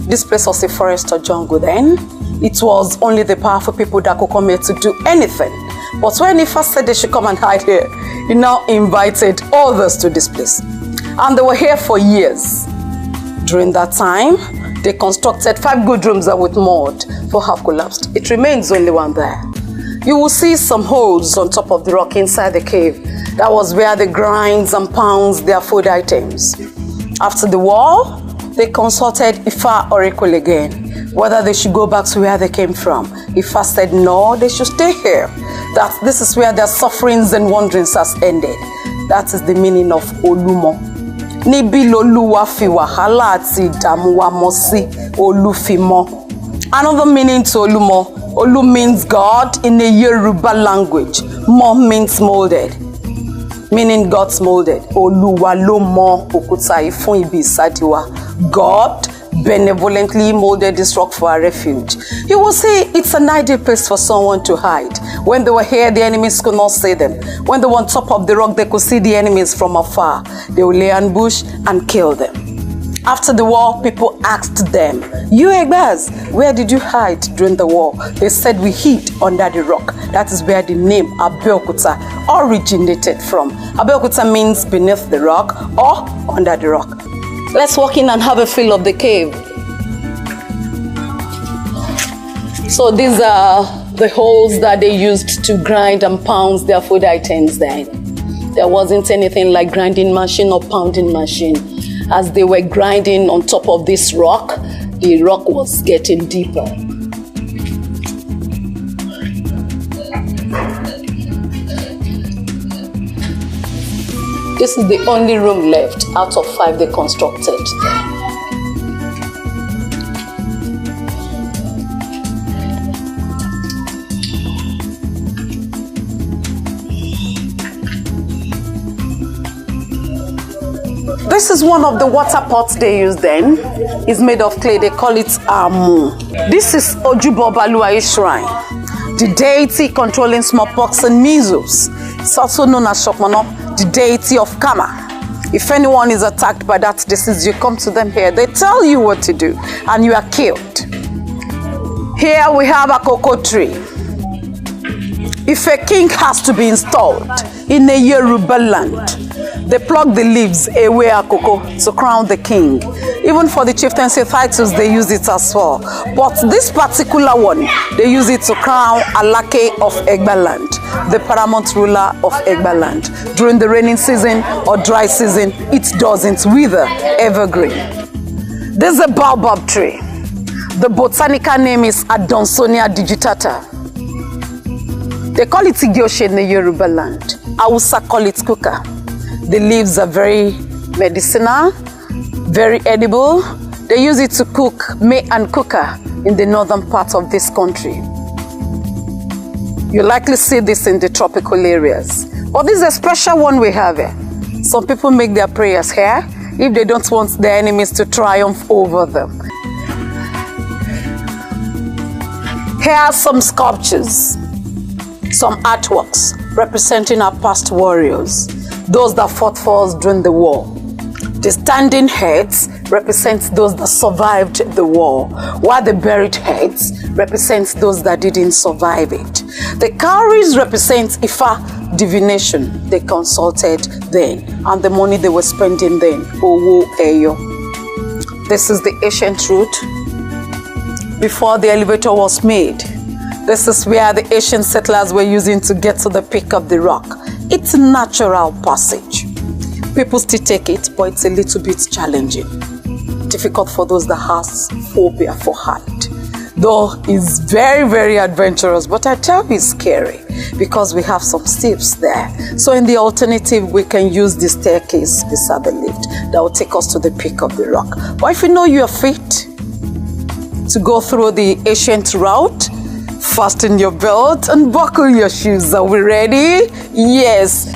This place was a forest or jungle then. It was only the powerful people that could come here to do anything. But when he first said they should come and hide here, he now invited others to this place. And they were here for years. During that time, they constructed 5 good rooms that with mud for half collapsed. It remains only one there. You will see some holes on top of the rock inside the cave. That was where they grind and pound their food items. After the war, they consulted Ifa Oracle again, whether they should go back to where they came from. Ifa said no, they should stay here. That this is where their sufferings and wanderings has ended. That is the meaning of Olumo. Nibi loluwa fi wahala ati idamu wa mo si Olufimo. Another meaning to Olumo. Olu means God in the Yoruba language. Mo means molded, meaning God's molded. Oluwa lo mo okuta ifun ibi isadiwa. God benevolently molded this rock for a refuge. You will see it's an ideal place for someone to hide. When they were here, the enemies could not see them. When they were on top of the rock, they could see the enemies from afar. They would lay ambush and kill them. After the war, people asked them, "You Egbas, where did you hide during the war?" They said, "We hid under the rock." That is where the name Abeokuta originated from. Abeokuta means beneath the rock or under the rock. Let's walk in and have a feel of the cave. So these are the holes that they used to grind and pound their food items then. There wasn't anything like grinding machine or pounding machine. As they were grinding on top of this rock, the rock was getting deeper. This is the only room left out of 5 they constructed. This is one of the water pots they use then. It's made of clay. They call it Amu. This is Ojubo Baluayi Shrine, the deity controlling smallpox and measles. It's also known as Shokmono, the deity of karma. If anyone is attacked by that disease, you come to them here. They tell you what to do, and you are killed. Here we have a cocoa tree. If a king has to be installed in a Yoruba land, they pluck the leaves away a cocoa to crown the king. Even for the chieftaincy titles, they use it as well. But this particular one, they use it to crown Alake of Egbaland, the paramount ruler of Egbaland. During the raining season or dry season, it doesn't wither, evergreen. There's a baobab tree. The botanical name is Adonsonia digitata. They call it Igioshe in the Yoruba land. Hausa call it kuka. The leaves are very medicinal, very edible. They use it to cook meh and kuka in the northern part of this country. You likely see this in the tropical areas. But this is a special one we have here. Some people make their prayers here if they don't want their enemies to triumph over them. Here are some sculptures, some artworks representing our past warriors, those that fought for us during the war. The standing heads represent those that survived the war, while the buried heads represent those that didn't survive it. The cowries represent Ifa divination they consulted then, and the money they were spending then, Owo Eyo. This is the ancient route before the elevator was made. This is where the ancient settlers were using to get to the peak of the rock. It's a natural passage. People still take it, but it's a little bit challenging. Difficult for those that has phobia for height. Though it's very, very adventurous, but I tell you it's scary because we have some steps there. So in the alternative, we can use the staircase beside the lift that will take us to the peak of the rock. But if you know you are fit to go through the ancient route, fasten your belt and buckle your shoes. Are we ready? Yes.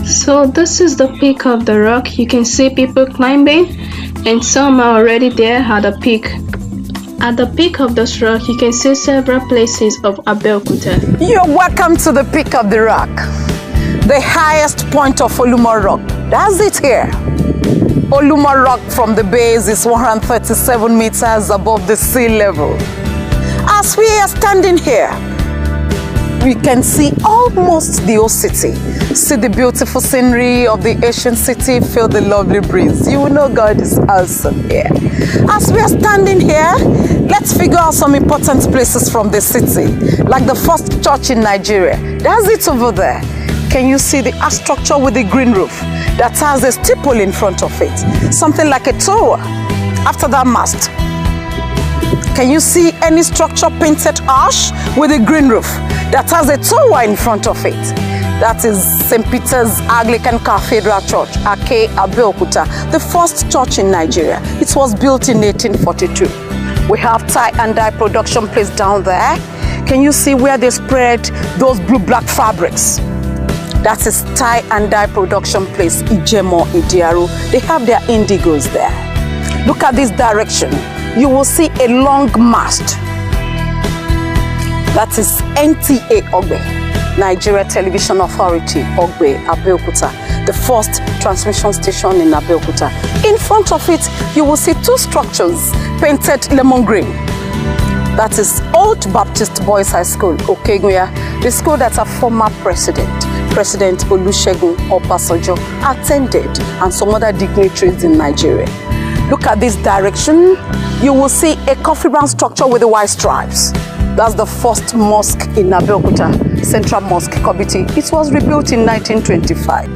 So this is the peak of the rock. You can see people climbing and some are already there at the peak. At the peak of this rock, you can see several places of Abeokuta. You're welcome to the peak of the rock. The highest point of Olumo Rock. That's it here. Olumo Rock from the base is 137 meters above the sea level. As we are standing here, we can see almost the old city. See the beautiful scenery of the ancient city, feel the lovely breeze. You will know God is awesome here. As we are standing here, let's figure out some important places from the city, like the first church in Nigeria. That's it over there. Can you see the arch structure with the green roof that has a steeple in front of it? Something like a tower after that mast. Can you see any structure painted ash with a green roof that has a tower in front of it? That is St. Peter's Anglican Cathedral Church, Ake Abeokuta, the first church in Nigeria. It was built in 1842. We have tie and dye production place down there. Can you see where they spread those blue-black fabrics? That is tie and dye production place, Ijemo, Idiaru. They have their indigos there. Look at this direction. You will see a long mast. That is NTA Ogbe, Nigeria Television Authority, Ogbe, Abeokuta, the first transmission station in Abeokuta. In front of it, you will see two structures painted lemon green. That is Old Baptist Boys High School, Okeguya, the school that a former President Olusegun Obasanjo attended, and some other dignitaries in Nigeria. Look at this direction. You will see a coffee brown structure with the white stripes. That's the first mosque in Abeokuta, Central Mosque, Kobiti. It was rebuilt in 1925.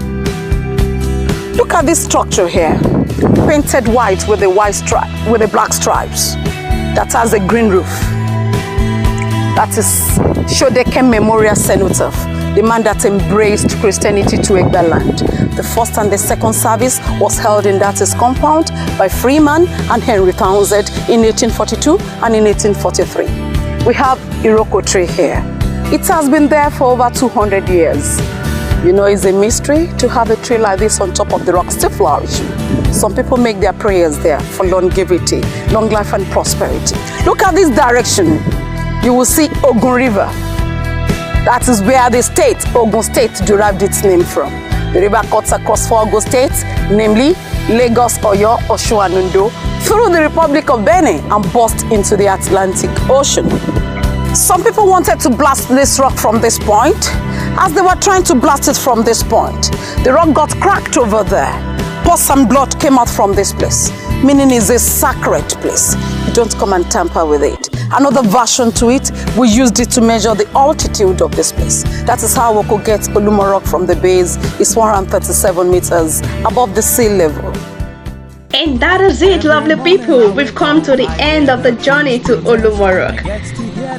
Look at this structure here, painted white with the white stripe, with the black stripes. That has a green roof. That is Shodeke Memorial Cenotaph, the man that embraced Christianity to Egbaland. The first and the second service was held in that compound by Freeman and Henry Townsend in 1842 and in 1843. We have Iroko tree here. It has been there for over 200 years. You know, it's a mystery to have a tree like this on top of the rock still flourishing. Some people make their prayers there for longevity, long life and prosperity. Look at this direction. You will see Ogun River. That is where the state, Ogun State, derived its name from. The river cuts across 4 Ogun states, namely Lagos, Oyo, Osun and Ondo, through the Republic of Benin and burst into the Atlantic Ocean. Some people wanted to blast this rock from this point. As they were trying to blast it from this point, the rock got cracked over there. Pus and blood came out from this place, meaning it's a sacred place. You don't come and tamper with it. Another version to it, we used it to measure the altitude of this place. That is how we could get Olumo Rock from the base. It's 137 meters above the sea level. And that is it, lovely people. We've come to the end of the journey to Olumo Rock.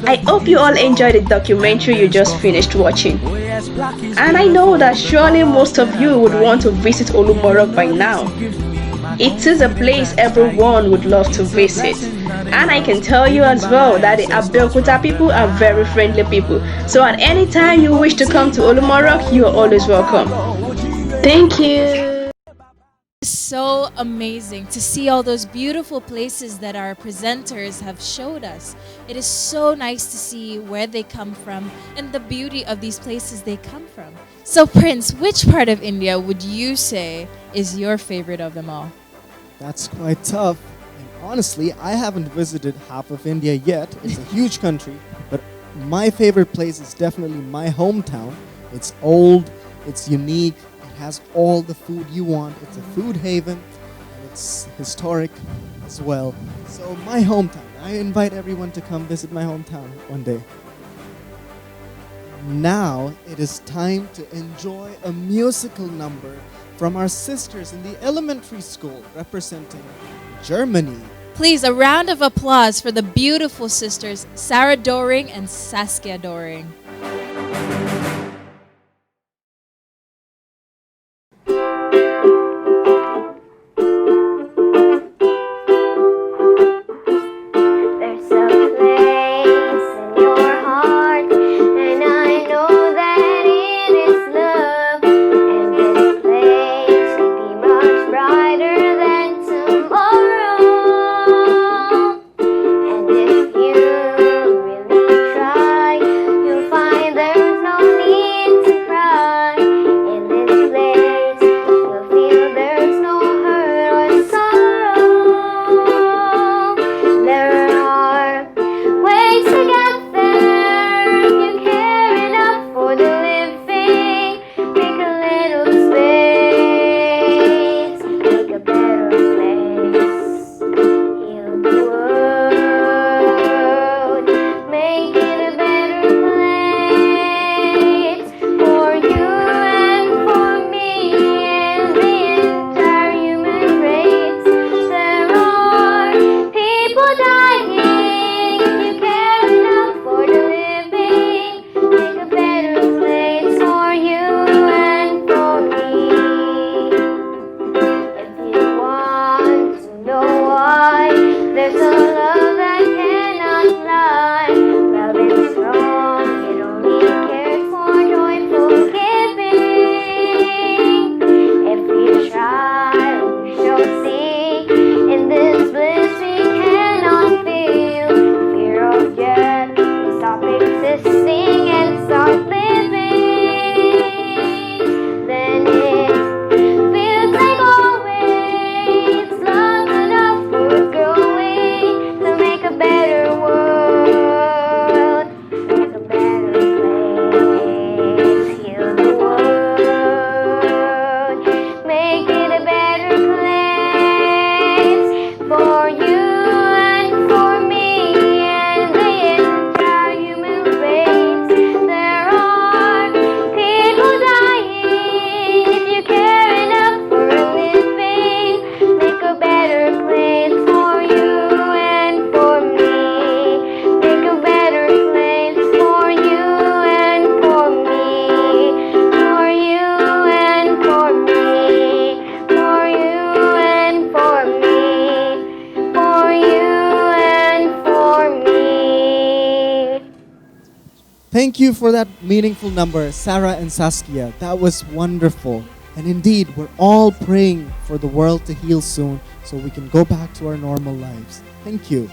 I hope you all enjoyed the documentary you just finished watching. And I know that surely most of you would want to visit Olumo Rock by now. It is a place everyone would love to visit. And I can tell you as well that the Abeokuta people are very friendly people. So at any time you wish to come to Olumo Rock, you are always welcome. Thank you. So amazing to see all those beautiful places that our presenters have showed us. It is so nice to see where they come from and the beauty of these places they come from. So Prince, which part of India would you say is your favorite of them all? That's quite tough. Honestly, I haven't visited half of India yet. It's a huge country, but my favorite place is definitely my hometown. It's old, it's unique, it has all the food you want. It's a food haven, and it's historic as well. So my hometown. I invite everyone to come visit my hometown one day. Now it is time to enjoy a musical number from our sisters in the elementary school representing Germany. Please, a round of applause for the beautiful sisters Sarah Doring and Saskia Doring. There's a place in your heart, and I know that it is love. And this place will be much brighter than tomorrow. And if you really try, you'll find there's no need to cry. In this place, you'll feel there's no hurt or sorrow. There are ways to get there if you care enough for the living. Make a little space, make a better place. Heal the world, make it a better place for you and for me and the entire human race. There are people dying. If you care enough for the living, make a better place for you and for me. If you want to know why, there's a love that cannot lie. Love is strong, it only cares for joyful giving. If we try, we shall see. In this bliss we cannot feel fear of death. We stop existing and start living. Then it feels like always love enough for growing to make a better world, make a better place. Heal the world, make it a better place for you and for me and the entire human race. There are people dying. If you care enough for a living, make a better place for you and for me. Make a better place for you and for me. For you and for me. For you and for me. For you and for me. Thank you for that meaningful number, Sarah and Saskia. That was wonderful. And indeed, we're all praying for the world to heal soon so we can go back to our normal lives. Thank you.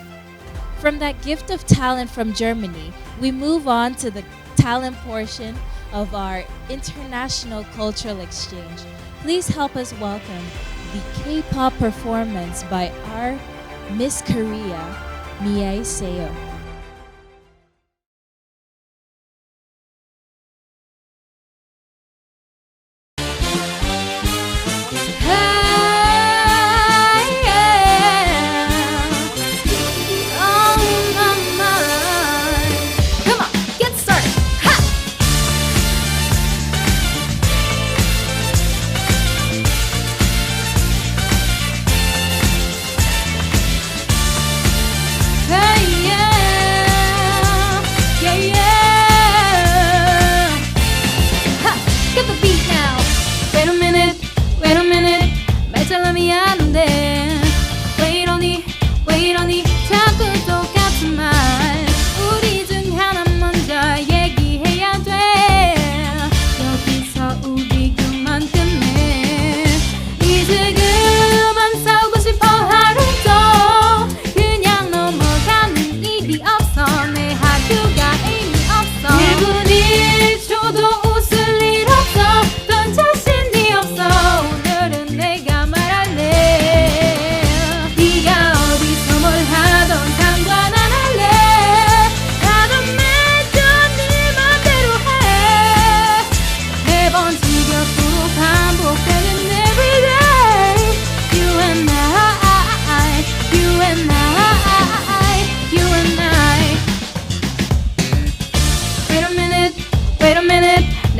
From that gift of talent from Germany, we move on to the talent portion of our international cultural exchange. Please help us welcome the K-pop performance by our Miss Korea, Miae Seo. Come on, get started. Ha! Hey, yeah.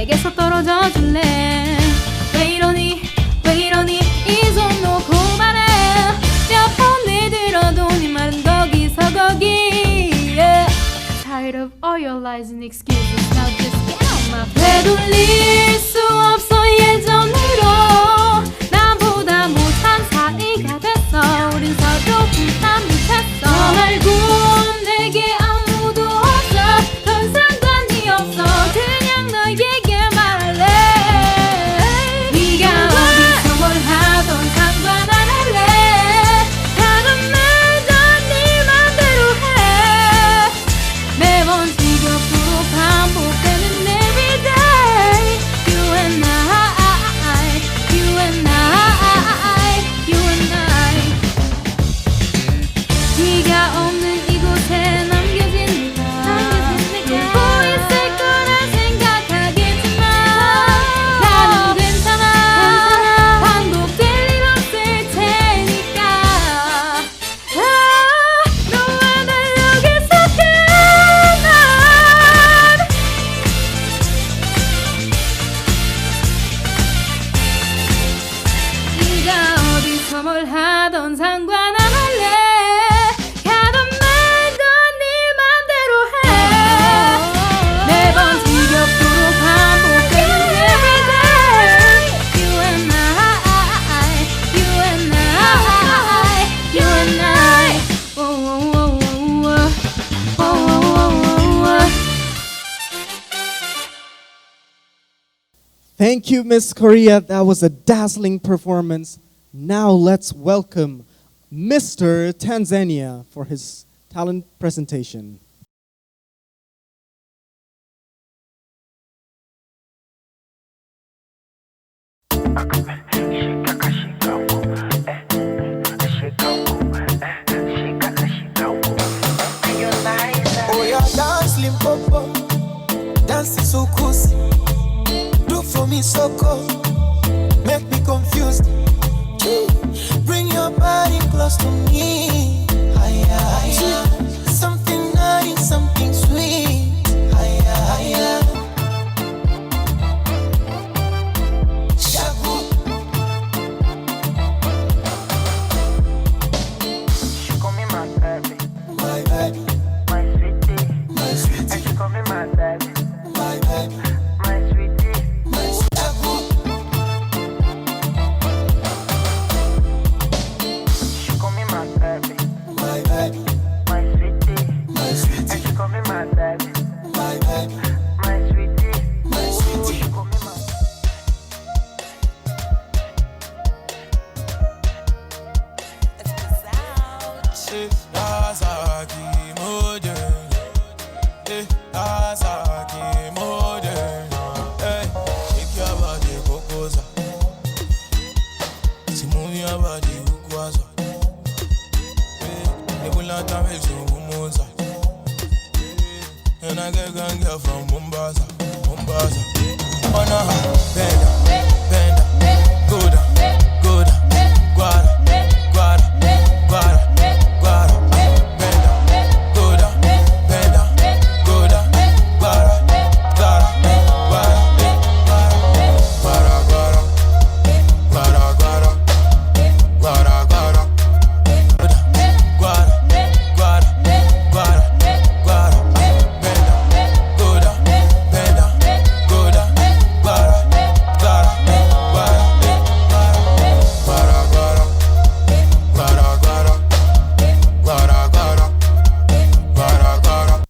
내게서 떨어져 줄래 왜 이러니 왜 이러니 이 손 놓고 말해 몇 번 내 들어도 네 말은 거기서 거기 yeah. Tired of all your lies and excuses now just get out my face 되돌릴 수 없어 예전으로 나보다 못한 사이가 됐어 우린 서로 불타 미쳤어 너 말고 내게 아무도 없어 넌 상관이 없어 그냥 너에게 말할래 네가 어디서 뭘 하던 상관 안 할래 하는 말도 네 맘대로 해 매번 지겹도록 반복되는 everyday You and I You and I You and I 네가 없는 이곳에 남겨진 내가 울고 있을 거라 생각하겠지만 나는 괜찮아 반복될 일 없을 테니까 너와 날 여기서 그만 네가 어디서 뭘 하던 상관 안 할래 가던 말도 네 맘대로 해 매번 지겹도록 반복되는 everyday You and I You and I You and I Thank you, Miss Korea. That was a dazzling performance. Now let's welcome Mr. Tanzania for his talent presentation. Oh yeah, dance Limpopo, dance so cozy. Do for me so cold, make me confused. Bring your body close to me. Higher, higher. Something nice, something sweet. Higher, higher. Shabu. She call me my baby. My baby. My sweetie. My sweetie. And she call me my baby. My baby. My sweetie. My shabu. She call me my baby. My baby. My sweetie. My sweetie. And she call me my baby. My baby. My sweetie. My sweetie. She call me my And I get gang girl from Mombasa, Mombasa. On a benda, benda, go down, guara, guara, guara, guara, benda, go down, guara, guara, guara, guara, guara, guara, guara, guara, guara.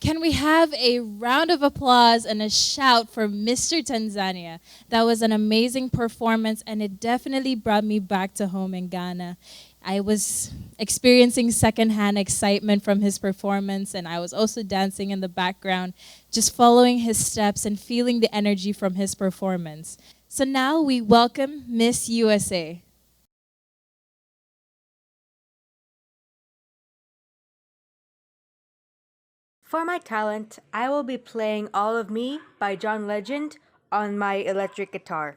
Can we have a round of applause and a shout for Mr. Tanzania? That was an amazing performance, and it definitely brought me back to home in Ghana. I was experiencing secondhand excitement from his performance, and I was also dancing in the background, just following his steps and feeling the energy from his performance. So now we welcome Miss USA. For my talent, I will be playing All of Me by John Legend on my electric guitar.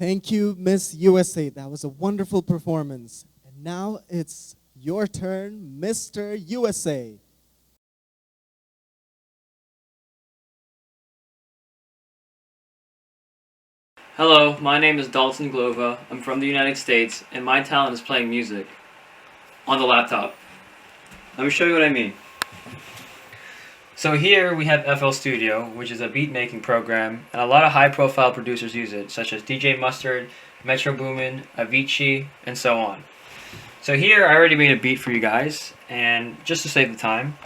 Thank you, Miss USA. That was a wonderful performance. And now it's your turn, Mr. USA. Hello, my name is Dalton Glova. I'm from the United States, and my talent is playing music on the laptop. Let me show you what I mean. So here we have FL Studio, which is a beat-making program, and a lot of high-profile producers use it, such as DJ Mustard, Metro Boomin, Avicii, and so on. So here I already made a beat for you guys, and just to save the time,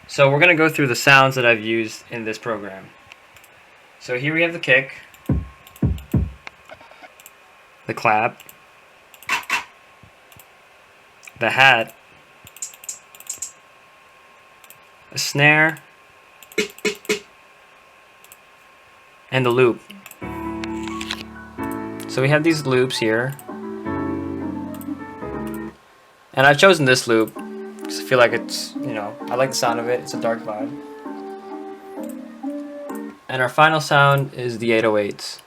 so we're going to go through the sounds that I've used in this program. So here we have the kick, the clap, the hat, a snare, and the loop. So we have these loops here, and I've chosen this loop because I feel like it's, I like the sound of it. It's a dark vibe. And our final sound is the 808s.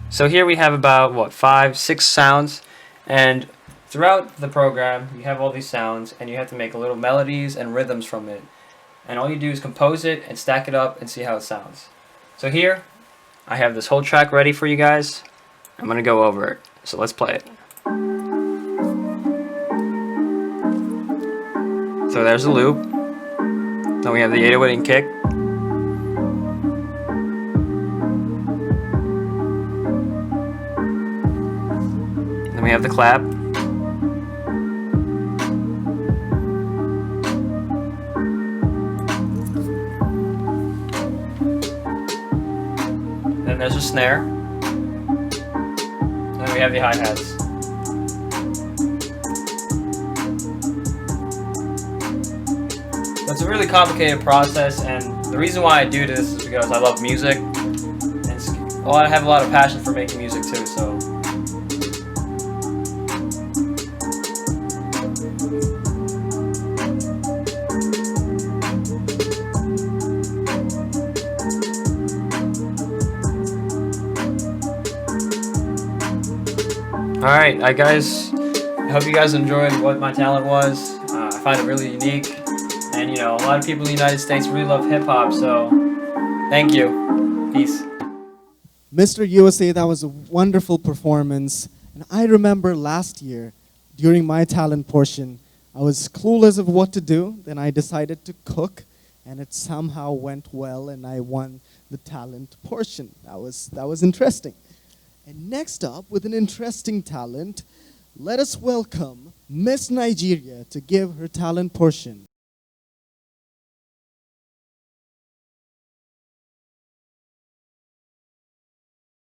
So here we have about, 5, 6 sounds, and throughout the program you have all these sounds and you have to make little melodies and rhythms from it. And all you do is compose it and stack it up and see how it sounds. So here, I have this whole track ready for you guys. I'm going to go over it. So let's play it. So there's the loop. Then we have the 808 and kick. Then we have the clap. Then there's a snare. And then we have the hi-hats. So it's a really complicated process, and the reason why I do this is because I love music. And I have a lot of passion for making music too, so. Alright, guys, I hope you guys enjoyed what my talent was. I find it really unique, and a lot of people in the United States really love hip-hop, so thank you. Peace. Mr. USA, that was a wonderful performance. And I remember last year, during my talent portion, I was clueless of what to do. Then I decided to cook, and it somehow went well, and I won the talent portion. That was interesting. And next up, with an interesting talent, let us welcome Miss Nigeria to give her talent portion.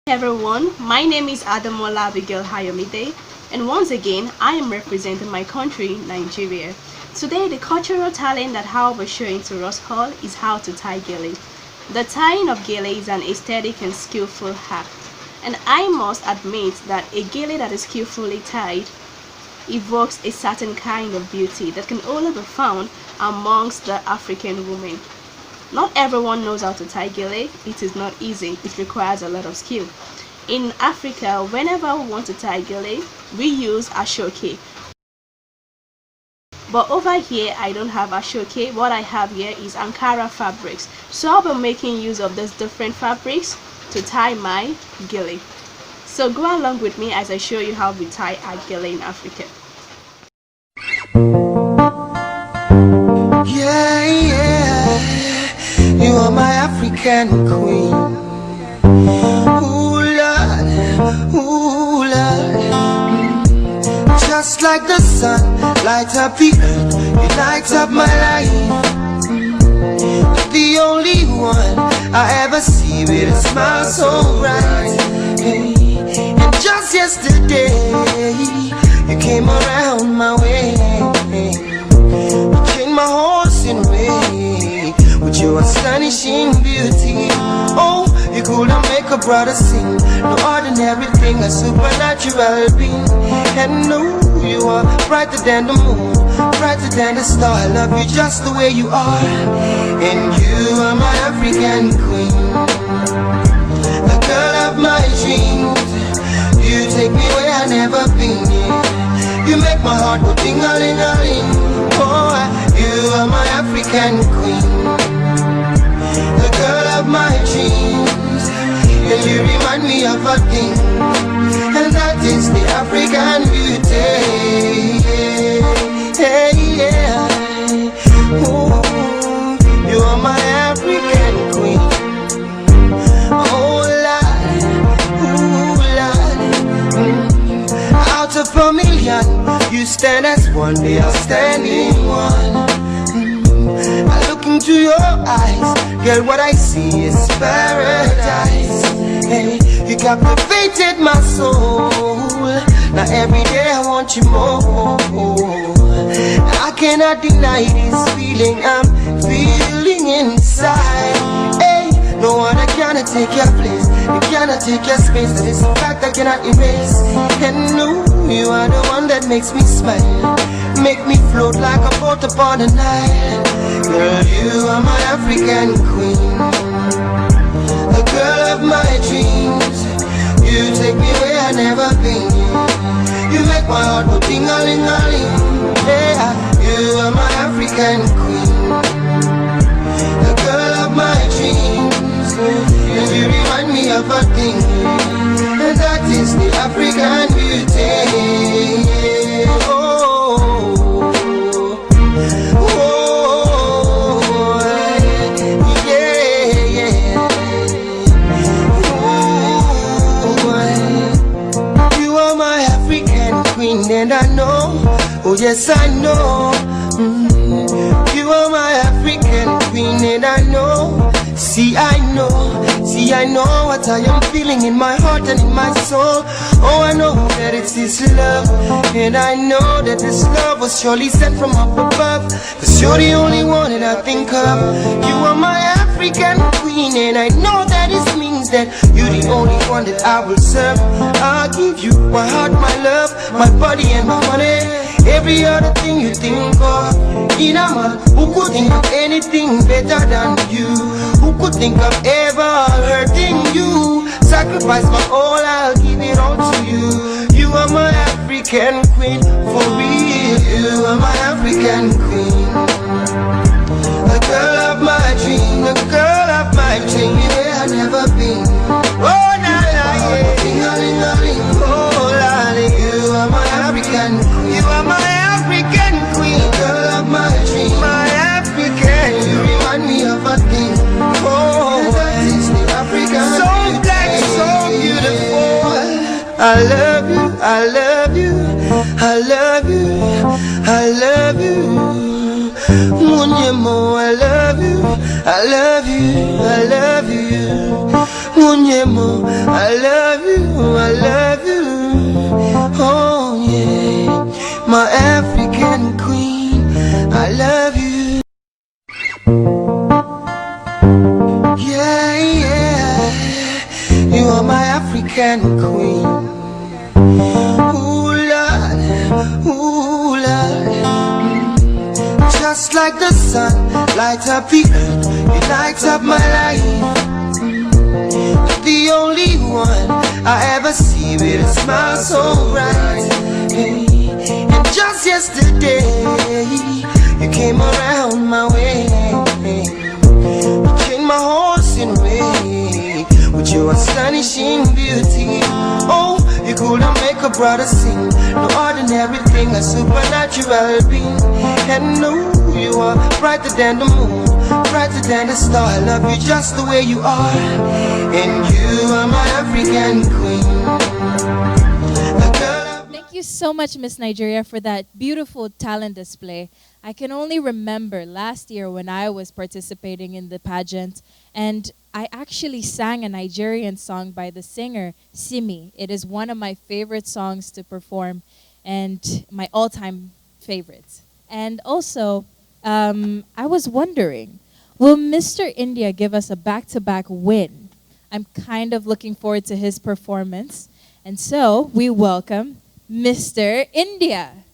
Hey everyone, my name is Adamola Abigail Hayomide, and once again, I am representing my country, Nigeria. Today, the cultural talent that I will be showing to us all is how to tie gele. The tying of gele is an aesthetic and skillful act. And I must admit that a gele that is skillfully tied evokes a certain kind of beauty that can only be found amongst the African women. Not everyone knows how to tie gele. It is not easy. It requires a lot of skill. In Africa, whenever we want to tie gele, we use ashoke. But over here, I don't have ashoke. What I have here is Ankara fabrics. So I'll be making use of these different fabrics to tie my gele. So go along with me as I show you how we tie our gele in Africa. Yeah, yeah, you are my African queen. Ooh, Lord, just like the sun, light up the earth, you light up my life. The only one I ever see with a smile so bright. And just yesterday, you came around my way. You changed my horse in way with your astonishing beauty. Oh, you couldn't make a brother sing. No ordinary thing, a supernatural being. And no, you are brighter than the moon, brighter than the star. I love you just the way you are. And you are my African queen. dreams. You take me where I never been. Yeah. You make my heart go ting-a-ling-a-ling. Oh, you are my African queen, the girl of my dreams. And you remind me of a thing, and that is the African beauty. Hey, yeah. Ooh, you are my African queen. Oh, Lord, ooh, Lord. Out of a million, you stand as one, the outstanding one. I look into your eyes, girl, what I see is paradise. Hey, you captivated my soul. Now every day I want you more. I cannot deny this feeling I'm feeling inside. Hey, no one cannot take your place, you cannot take your space. That is a fact I cannot erase. And no, you are the one that makes me smile, make me float like a boat upon the Nile. Girl, you are my African queen, the girl of my dreams. You take me where I never been. You make my heart go ting-a-ling-a-ling. Yeah, you are my African queen, the girl of my dreams. And you remind me of a thing, and that is the African beauty. Oh, oh, yeah, yeah. Oh, you are my African queen, and I know, oh yes I know. You are my African queen, and I know. See I know what I am feeling in my heart and in my soul. Oh, I know that it's this love, and I know that this love was surely sent from up above. Cause you're the only one that I think of. You are my African queen, and I know that it means that you're the only one that I will serve. I'll give you my heart, my love, my body and my money, every other thing you think of. In a man who could think of anything better than you, who could think of ever hurting you. Sacrifice my all, I'll give it all to you. You are my African queen, for real. You are my African queen, the girl of my dream, the girl of my dream. Yeah, I've never been. Oh, nah, nah, yeah. Oh, Lali, you are my African queen. You are my African queen, girl of my dream, my African. You remind me of a thing. Oh, that is the African. So black, so beautiful. I love you, I love you, I love you, I love you. Munyemo, I love you, I love you, I love you. Munyemo, I love you, I love you. Oh yeah, my African queen, I love you. Yeah, yeah, you are my African queen. Ooh, Lord, ooh, Lord. Just like the sun, light up the earth, you light up my life. The only one I ever see with a smile so bright. And just yesterday, you came around my way. You changed my horse in way with your astonishing beauty. Oh, you couldn't make a brother sing. No ordinary thing, a supernatural being. And no, you are brighter than the moon, brighter than the star. I love you just the way you are, and you are my African queen. Thank you so much, Miss Nigeria, for that beautiful talent display. I can only remember last year when I was participating in the pageant, and I actually sang a Nigerian song by the singer Simi. It is one of my favorite songs to perform and my all-time favorites. And also, I was wondering, will Mr. India give us a back-to-back win? I'm kind of looking forward to his performance. And so, we welcome Mr. India.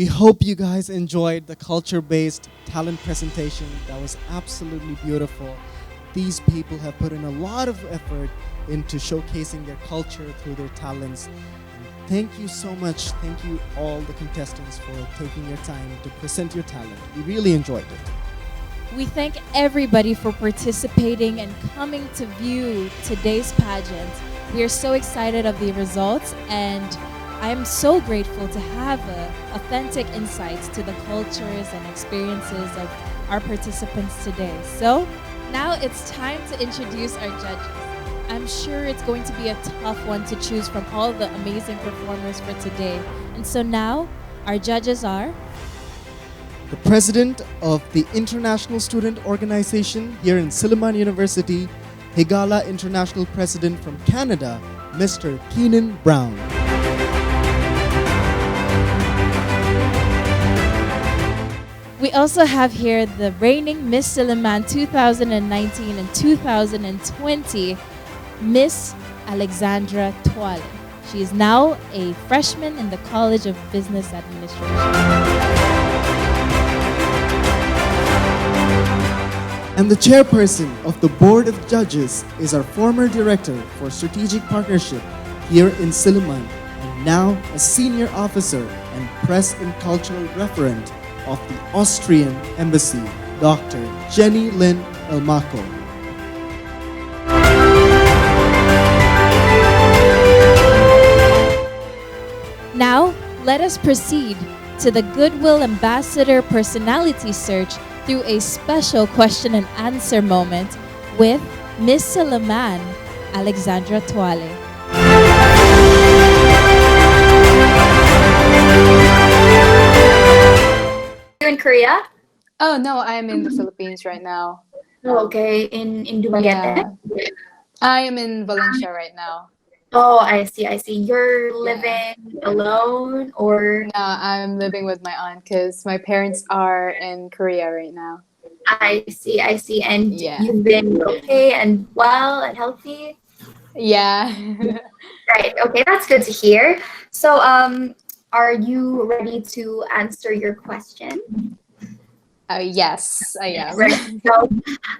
We hope you guys enjoyed the culture-based talent presentation. That was absolutely beautiful. These people have put in a lot of effort into showcasing their culture through their talents. Thank you so much. Thank you all the contestants for taking your time to present your talent. We really enjoyed it. We thank everybody for participating and coming to view today's pageant. We are so excited of the results, and I am so grateful to have authentic insights to the cultures and experiences of our participants today. So now it's time to introduce our judges. I'm sure it's going to be a tough one to choose from all the amazing performers for today. And so now our judges are the president of the International Student Organization here in SILLIMAN University, Higala International President from Canada, Mr. Keenan Brown. We also have here the reigning Miss SILLIMAN 2019 and 2020, Miss Alexandra Twale. She is now a freshman in the College of Business Administration. And the chairperson of the Board of Judges is our former director for strategic partnership here in SILLIMAN, and now a senior officer and press and cultural referent of the Austrian Embassy, Dr. Jenny Lynn Elmako. Now, let us proceed to the Goodwill Ambassador personality search through a special question and answer moment with Miss SILLIMAN, Alexandra Twale. You in Korea? Oh no, I'm in the Philippines right now. Oh, okay, in Dumaguete? Yeah. I am in Valencia right now. Oh, I see, I see. You're living alone or? No, I'm living with my aunt because my parents are in Korea right now. I see, I see. And Yeah. you've been okay and well and healthy? Yeah. Right, okay, that's good to hear. So, are you ready to answer your question? Yes, I am. Right. So,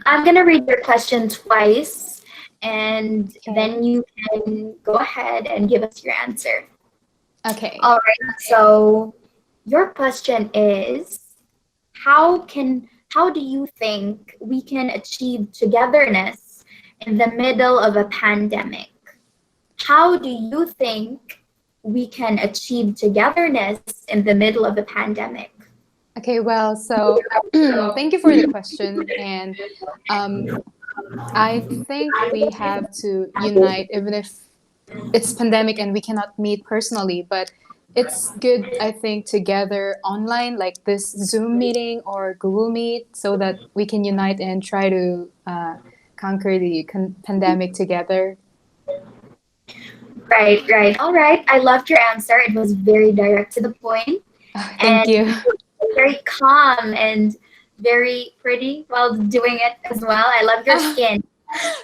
I'm gonna read your question twice, and then you can go ahead and give us your answer. Okay. All right. So, your question is, how do you think we can achieve togetherness in the middle of a pandemic? How do you think we can achieve togetherness in the middle of a pandemic? Okay, well, so thank you for the question. And I think we have to unite even if it's pandemic and we cannot meet personally, but it's good, I think, together online, like this Zoom meeting or Google Meet, so that we can unite and try to conquer the pandemic together. Right, right. All right. I loved your answer. It was very direct to the point. Thank you. Very calm and very pretty while doing it as well. I love your skin.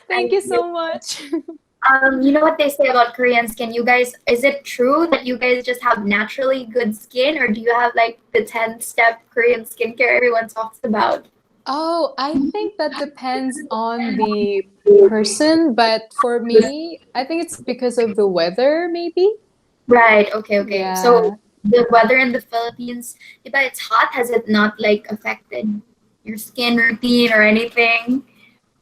Thank you so much. You know what they say about Korean skin? You guys, is it true that you guys just have naturally good skin, or do you have like the 10-step Korean skincare everyone talks about? Oh, I think that depends on the person, but for me, I think it's because of the weather, maybe. Right. Okay. Okay. Yeah. So the weather in the Philippines, if it's hot, has it not like affected your skin routine or anything?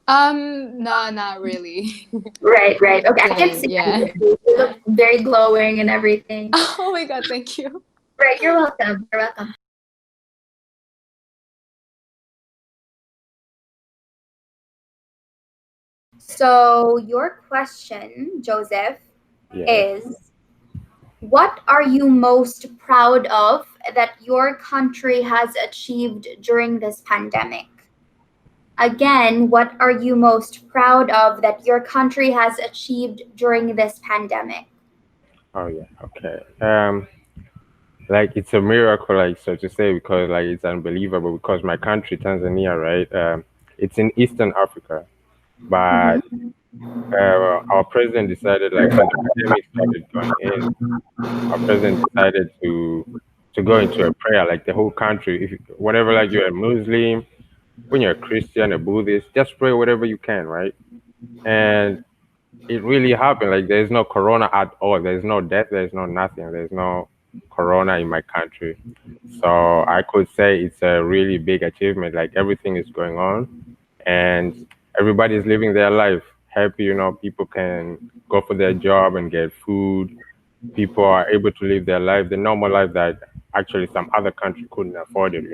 No, not really. Right. Right. Okay. I can see. Yeah. You look very glowing and everything. Oh my God, thank you. Right. You're welcome. You're welcome. So your question, Joseph, is what are you most proud of that your country has achieved during this pandemic? Again, what are you most proud of that your country has achieved during this pandemic? Oh yeah, okay. Like it's a miracle, like so to say, because like it's unbelievable. Because my country, Tanzania, right? It's in Eastern Africa, but our president decided, like when the pandemic started going in, our president decided to to go into a prayer, like the whole country. If whatever, like you're a Muslim, when you're a Christian, a Buddhist, just pray whatever you can, right? And it really happened. Like there's no corona at all. There's no death. There's no nothing. There's no corona in my country. So I could say it's a really big achievement. Like everything is going on, and everybody's living their life happy. People can go for their job and get food. People are able to live their life, the normal life that actually some other country couldn't afford it.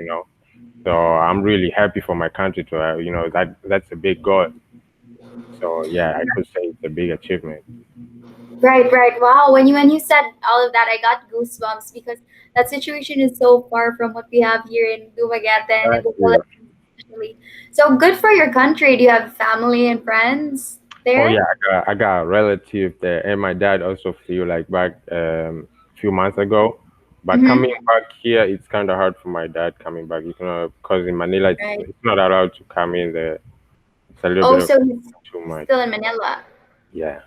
So I'm really happy for my country to have, that's a big goal. So yeah, I could say it's a big achievement. Right, right. Wow. When you said all of that, I got goosebumps because that situation is so far from what we have here in Dumaguete and in Thank the you. Philippines, especially. So good for your country. Do you have family and friends Oh there? yeah, I got a relative there, and my dad also flew like back few months ago. But coming Mm-hmm. back here, it's kind of hard for my dad coming back. Because in Manila, Right. it's not allowed to come in there. It's a little bit Oh, of so he's too much. still in Manila. Yeah,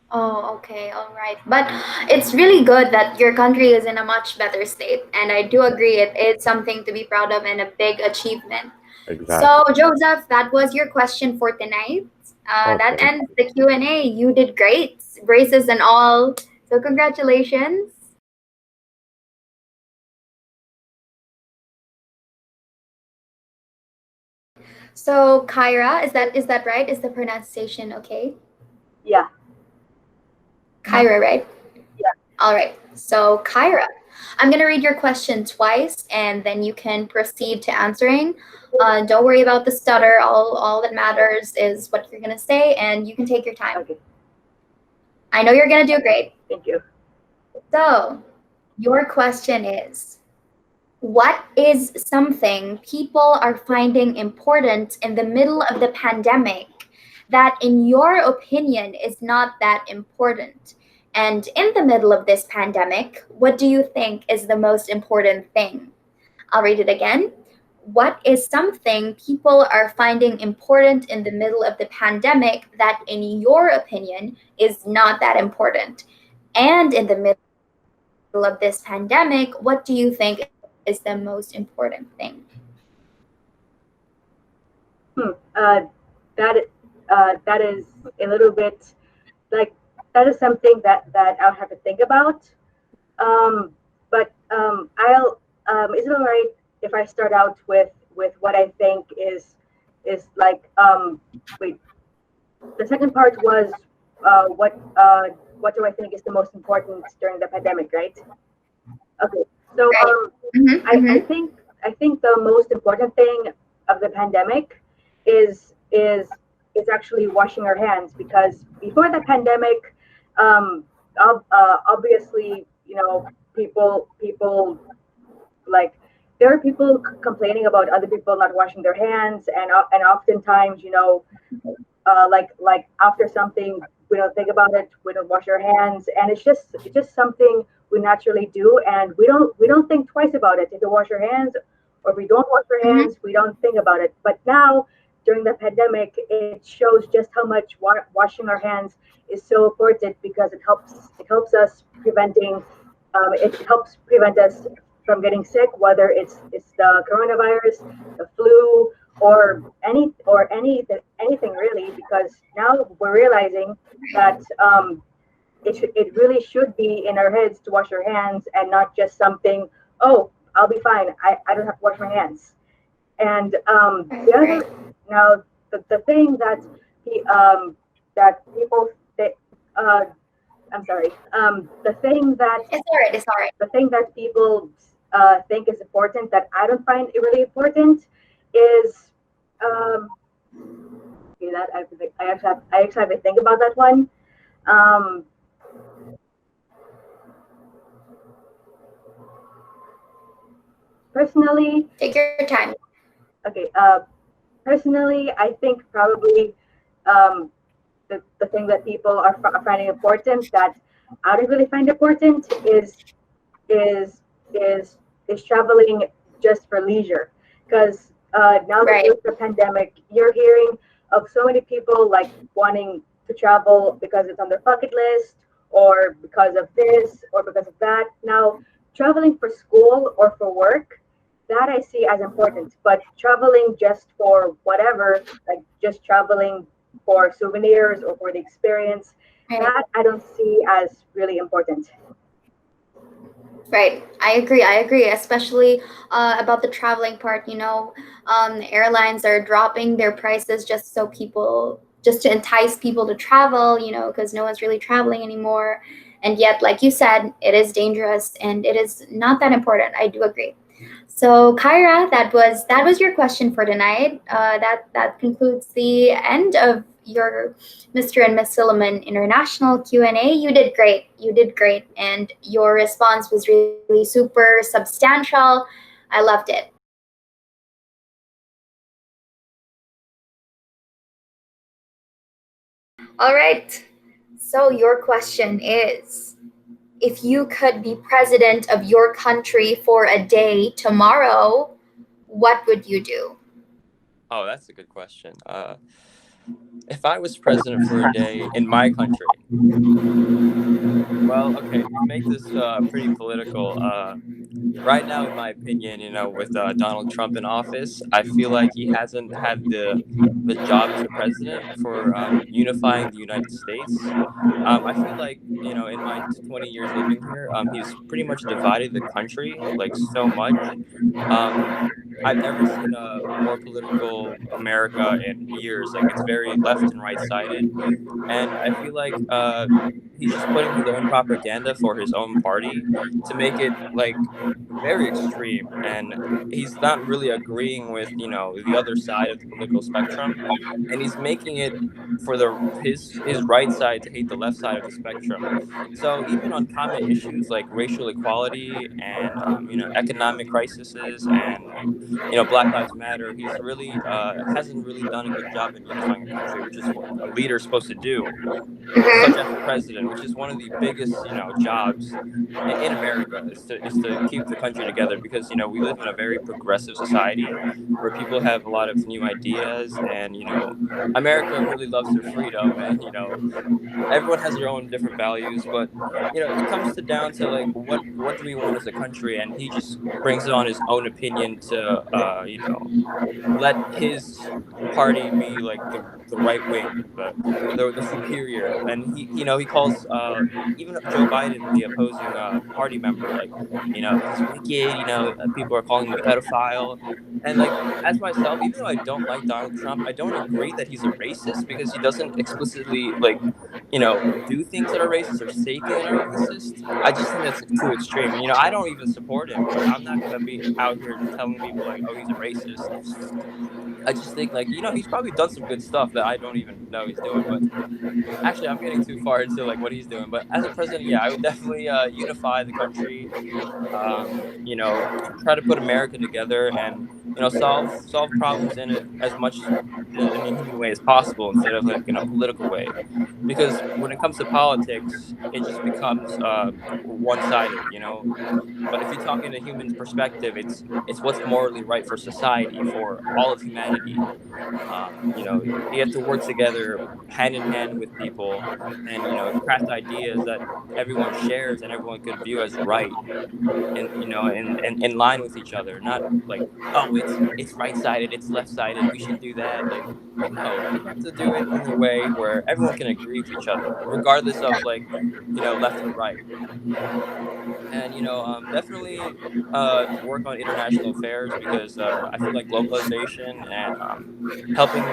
Oh, okay, all right. But it's really good that your country is in a much better state. And I do agree it's something to be proud of and a big achievement. So, exactly. Joseph, that was your question for tonight. That Okay. ends the Q&A. You did great, braces and all. So, congratulations. So, Kyra, is that right? Is the pronunciation okay? Yeah. Kyra, right? Yeah. All right. So, Kyra, I'm going to read your question twice and then you can proceed to answering. Don't worry about the stutter. All that matters is what you're going to say, and you can take your time. Okay. I know you're going to do great. Thank you. So, your question is, what is something people are finding important in the middle of the pandemic that, in your opinion, is not that important? And in the middle of this pandemic, what do you think is the most important thing? I'll read it again. What is something people are finding important in the middle of the pandemic that, in your opinion, is not that important? And in the middle of this pandemic, what do you think is the most important thing? Hmm. That is a little bit like that is something that I'll have to think about. I'll is it all right if I start out with what I think is like wait, the second part was what do I think is the most important during the pandemic, right? Okay. So Right. Mm-hmm, I mm-hmm. think the most important thing of the pandemic is is is actually washing our hands, because before the pandemic, obviously, people like there are people complaining about other people not washing their hands, and oftentimes, like after something, we don't think about it, we don't wash our hands, and it's just something we naturally do, and we don't think twice about it. If we wash our hands or if we don't wash our Mm-hmm. hands, we don't think about it. But now, during the pandemic, it shows just how much washing our hands is so important, because it helps us preventing it helps prevent us from getting sick, whether it's the coronavirus, the flu, or anything really, because now we're realizing that it really should be in our heads to wash our hands, and not just something, oh, I'll be fine, I don't have to wash my hands. And the Right. other now the thing that people th- uh, I'm sorry, It's all right. It's all right. the thing that people think is important that I don't find it really important is um, okay, that I actually have to think about that one. Um, personally, Take your time. okay. Personally, I think probably the thing that people are finding important that I don't really find important is is is traveling just for leisure, because now that Right. there's the pandemic, you're hearing of so many people like wanting to travel because it's on their bucket list, or because of this or because of that. Now, traveling for school or for work, that I see as important. But traveling just for whatever, like just traveling for souvenirs or for the experience, that I don't see as really important. Right. I agree. I agree, especially about the traveling part. Airlines are dropping their prices just to entice people to travel, because no one's really traveling anymore. And yet, like you said, it is dangerous and it is not that important. I do agree. So, Kyra, that was your question for tonight. That concludes the end of your Mr. and Miss Silliman International Q&A. You did great. You did great, and your response was really super substantial. I loved it. All right. So your question is, if you could be president of your country for a day tomorrow, what would you do? Oh, that's a good question. If I was president for a day in my country, well, okay, to make this pretty political, right now, in my opinion, with Donald Trump in office, I feel like he hasn't had the job as a president for unifying the United States. I feel like in my 20 years living here, he's pretty much divided the country like so much. Um, I've never seen a more political America in years. Like it's very left and right sided, and I feel like he's just putting his own propaganda for his own party to make it like very extreme, and he's not really agreeing with the other side of the political spectrum, and he's making it for his right side to hate the left side of the spectrum. So even on common issues like racial equality and economic crises and like Black Lives Matter, he's really hasn't really done a good job in unifying a country, which is what a leader is supposed to do, such as the president, which is one of the biggest jobs in America, is to keep the country together, because we live in a very progressive society where people have a lot of new ideas, and America really loves their freedom, and everyone has their own different values, but it comes to down to like what do we want as a country, and he just brings it on his own opinion to let his party be like the right wing, the superior, and he calls even Joe Biden, the opposing party member, like he's wicked. People are calling him a pedophile, and like as myself, even though I don't like Donald Trump, I don't agree that he's a racist, because he doesn't explicitly like do things that are racist or say things that are racist. I just think that's too extreme, and I don't even support him, but I'm not gonna be out here telling people like, oh, he's a racist. I just think like he's probably done some good stuff that I don't even know he's doing. But actually, I'm getting too far into like what he's doing. But as a president, yeah, I would definitely unify the country. Try to put America together, and solve problems in it as much in a human way as possible, instead of like in a political way. Because when it comes to politics, it just becomes one sided. But if you talk in a human perspective, it's what's morally right for society, for all of humanity. You have to work together hand in hand with people, and craft ideas that everyone shares and everyone could view as right, and in line with each other, not like, oh, it's right sided, it's left sided, we should do that. Like no, you have to do it in a way where everyone can agree with each other, regardless of like left or right. And definitely work on international affairs, because I feel like globalization and helping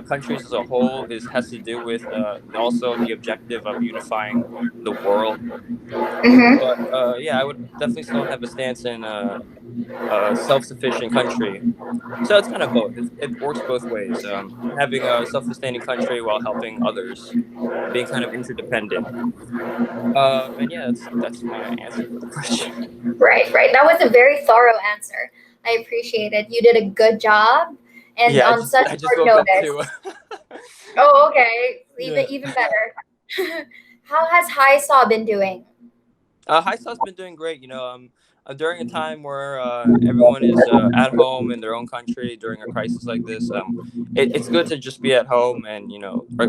countries as a whole is has to do with also the objective of unifying the world. But yeah, I would definitely still have a stance in a self-sufficient country. So it's kind of both. It works both ways. Having a self-sustaining country while helping others, being kind of interdependent. And yeah, that's my answer for the question. Right, right. That was a very thorough answer. I appreciate it. You did a good job, and Yeah, on such I just short woke up too. notice. Oh, okay. Yeah. Even better. How has High Saw been doing? High Sauce been doing great. During a time where everyone is at home in their own country during a crisis like this, it's good to just be at home and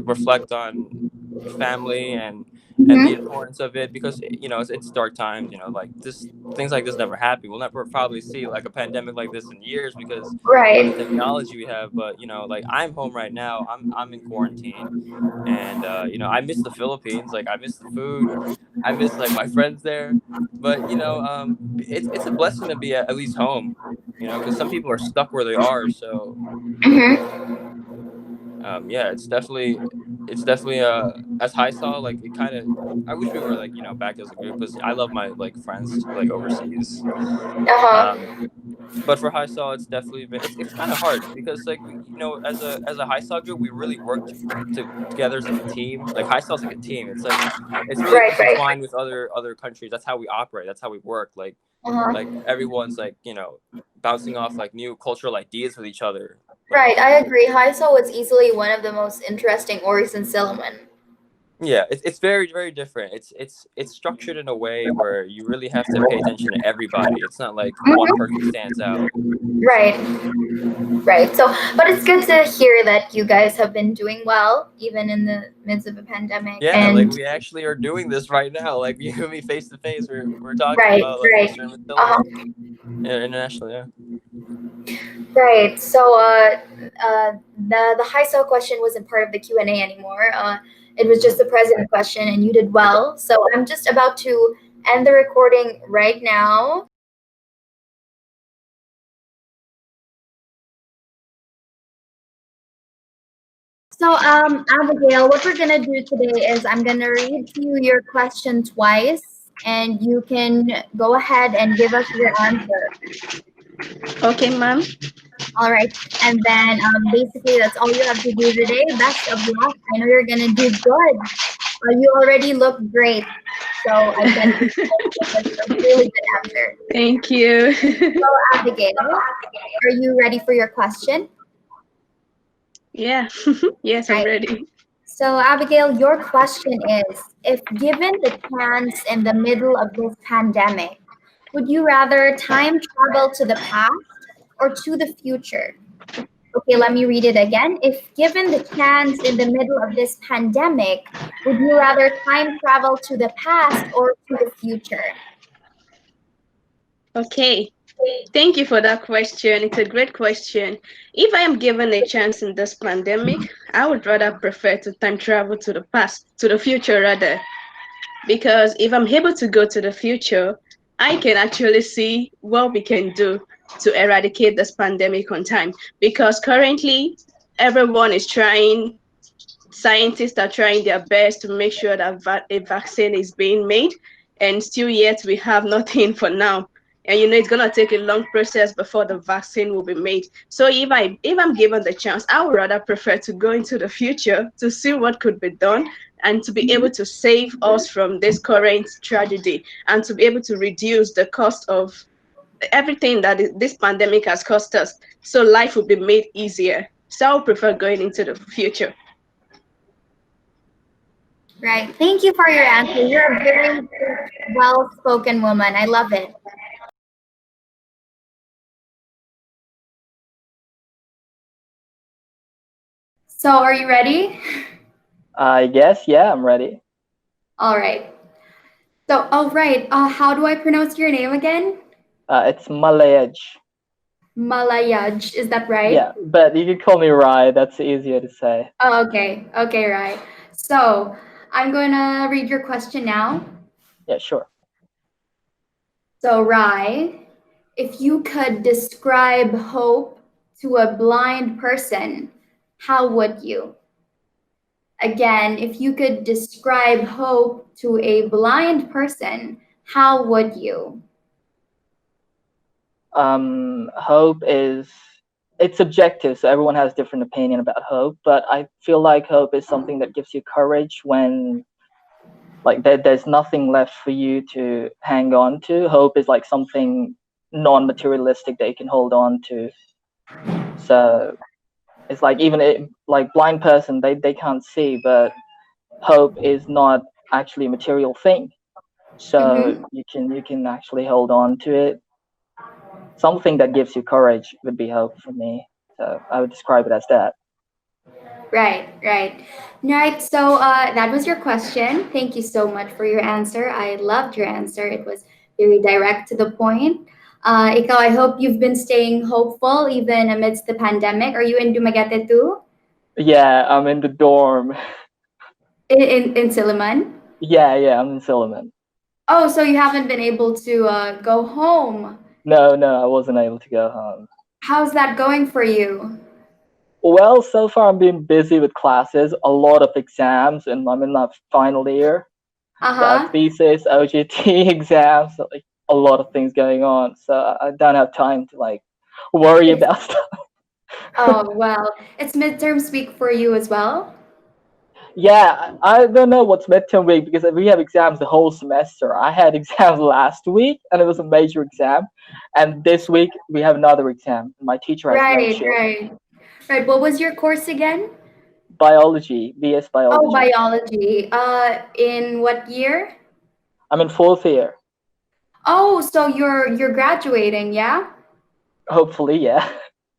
reflect on family, and and the Mhm. importance of it, because it's dark times. Like this, things like this never happen. We'll never probably see like a pandemic like this in years because of the Right. technology we have. But like I'm home right now. I'm in quarantine, and I miss the Philippines. Like I miss the food. I miss like my friends there. But it's a blessing to be at least home. Because some people are stuck where they are. So Mhm. yeah, it's definitely as High saw, like it kind of. I wish we were like back as a group, because I love my like friends like overseas. Uh-huh. Um, but for High saw, it's definitely been it's kind of hard because like as a High saw group, we really worked together as like a team. Like High saw is like a team. It's like it's really Right, right. intertwined with other countries. That's how we operate. That's how we work. Like Uh-huh. everyone's like bouncing off like new cultural ideas with each other. Like Right, I agree. Heisel was easily one of the most interesting orgs in Silliman. yeah, it's very very different. It's structured in a way where you really have to pay attention to everybody. It's not like one person stands out. Right, right. So, but it's good to hear that you guys have been doing well, even in the midst of a pandemic. Yeah, like And we actually are doing this right now. Like you and me face to face. We're talking right, about like right. Mr. and Miss Uh-huh. Silliman. Yeah, internationally, yeah. Right. So, the Heisel question wasn't part of the Q&A anymore. It was just the president question, and you did well. So I'm just about to end the recording right now. So, Abigail, what we're gonna do today is I'm gonna read to you your question twice, and you can go ahead and give us your answer. Okay, ma'am. All right, and then basically that's all you have to do today. Best of luck. I know you're gonna do good. You already look great, so I can that's a really good answer. Thank you. So, Abigail, are you ready for your question? Yeah. Yes, I'm Right. ready. So, Abigail, your question is, if given the chance in the middle of this pandemic, would you rather time travel to the past or to the future? Okay, let me read it again. If given the chance in the middle of this pandemic, would you rather time travel to the past or to the future? Okay. Thank you for that question. It's a great question. If I am given a chance in this pandemic, I would rather prefer to time travel to the past, to the future rather. Because if I'm able to go to the future, I can actually see what we can do to eradicate this pandemic on time. Because currently, everyone is trying, scientists are trying their best to make sure that a vaccine is being made, and still yet we have nothing for now. And it's gonna take a long process before the vaccine will be made. So if I'm given the chance, I would rather prefer to go into the future to see what could be done and to be able to save us from this current tragedy and to be able to reduce the cost of everything that this pandemic has cost us. So life will be made easier. So I would prefer going into the future. Right. Thank you for your answer. You're a very well spoken woman. I love it. So, are you ready? I guess, yeah, I'm ready. All right. So, oh, right. How do I pronounce your name again? It's Malayaj. Malayaj. Is that right? Yeah, but you can call me Rai. That's easier to say. Oh, okay. Okay, right. So, I'm going to read your question now. Yeah, sure. So, Rai, if you could describe hope to a blind person, how would you? Again, if you could describe hope to a blind person, how would you? Hope is it's subjective, so everyone has different opinion about hope. But I feel like hope is something that gives you courage when like there's nothing left for you to hang on to. Hope is like something non-materialistic that you can hold on to. So it's like even like blind person they can't see, but hope is not actually a material thing. So Mm-hmm. you can actually hold on to it. Something that gives you courage would be hope for me. So I would describe it as that. Right, right. Right, so that was your question. Thank you so much for your answer. I loved your answer. It was very direct to the point. Ikaw, I hope you've been staying hopeful even amidst the pandemic. Are you in Dumaguete too? Yeah, I'm in the dorm. In Silliman? Yeah, I'm in Silliman. Oh, so you haven't been able to go home. No, I wasn't able to go home. How's that going for you? Well, so far I'm being busy with classes, a lot of exams, and I'm in my final year. Got Uh-huh. thesis, OJT exams, so, like a lot of things going on. So I don't have time to like worry about stuff. Oh, well, it's midterm week for you as well? Yeah, I don't know what's midterm week because we have exams the whole semester. I had exams last week and it was a major exam, and this week we have another exam. My teacher has no Right, chill. right. Right, what was your course again? Biology, BS Oh, biology. biology. In what year? I'm in fourth year. Oh, so you're graduating, yeah? Hopefully, yeah.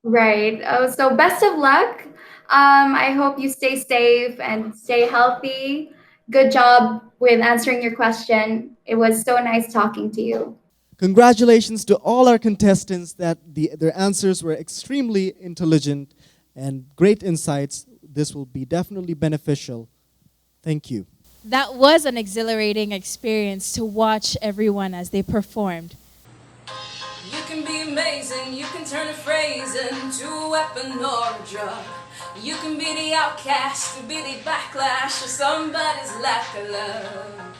Right. Oh, so best of luck. I hope you stay safe and stay healthy. Good job with answering your question. It was so nice talking to you. Congratulations to all our contestants that their answers were extremely intelligent and great insights. This will be definitely beneficial. Thank you. That was an exhilarating experience to watch everyone as they performed. You can be amazing, you can turn a phrase into a weapon or a drug. You can be the outcast, to be the backlash of somebody's lack of love.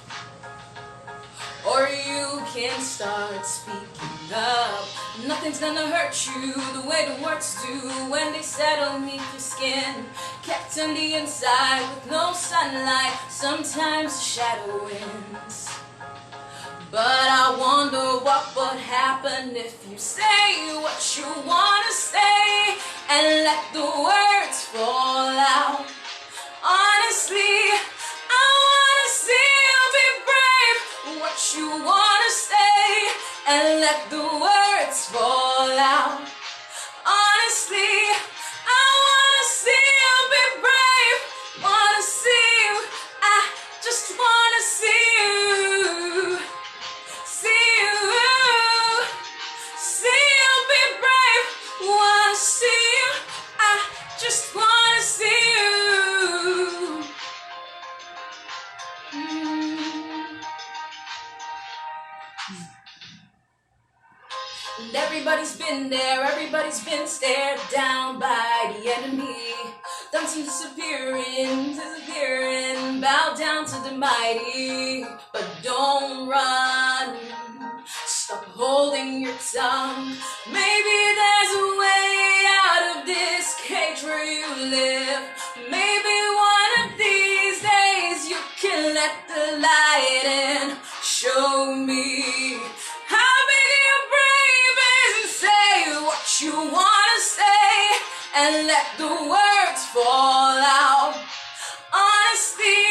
Or you can start speaking up. Nothing's gonna hurt you the way the words do when they settle beneath your skin. Kept on the inside with no sunlight, sometimes the shadow wins. But I wonder what would happen if you say what you wanna say and let the words fall out. Honestly, I wanna see you be brave. What you wanna say and let the words fall out. Honestly, I wanna see you be brave. Wanna see you, I just wanna see you. See you, see you be brave. Wanna see you, I just wanna see you. And everybody's been there, everybody's been stared down by the enemy. Done some disappearing, bow down to the mighty. But don't run, stop holding your tongue. Maybe there's a way out of this cage where you live. Maybe one of these days you can let the light in. Show me how big your brave is and say what you wanna say and let the words fall out. Honestly,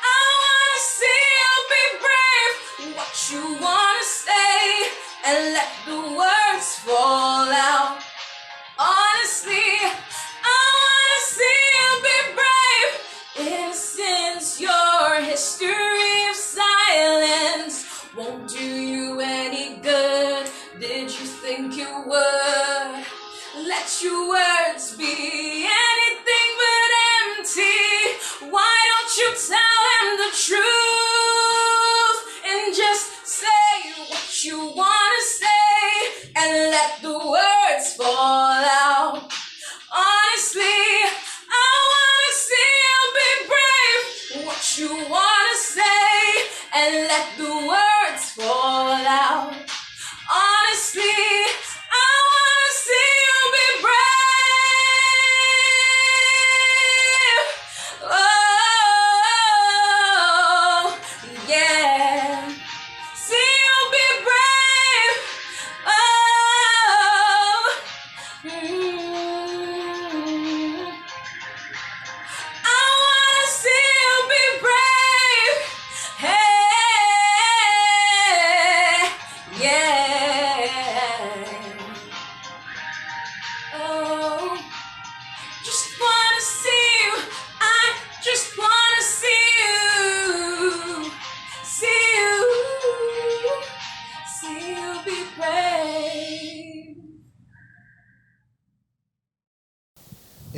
I wanna see you be brave. What you wanna say and let the words fall out. Honestly, I wanna see you be brave. Innocence, your history of silence won't do you any good. Did you think it would? Let your words be anything but empty. Why don't you tell them the truth and just say what you wanna say and let the words fall out. Honestly, I wanna see you be brave. What you wanna say and let the words fall out. Honestly, I wanna see you be brave. Oh, yeah. See you be brave. Oh. I wanna see you be brave. Hey, yeah. Oh, just wanna see you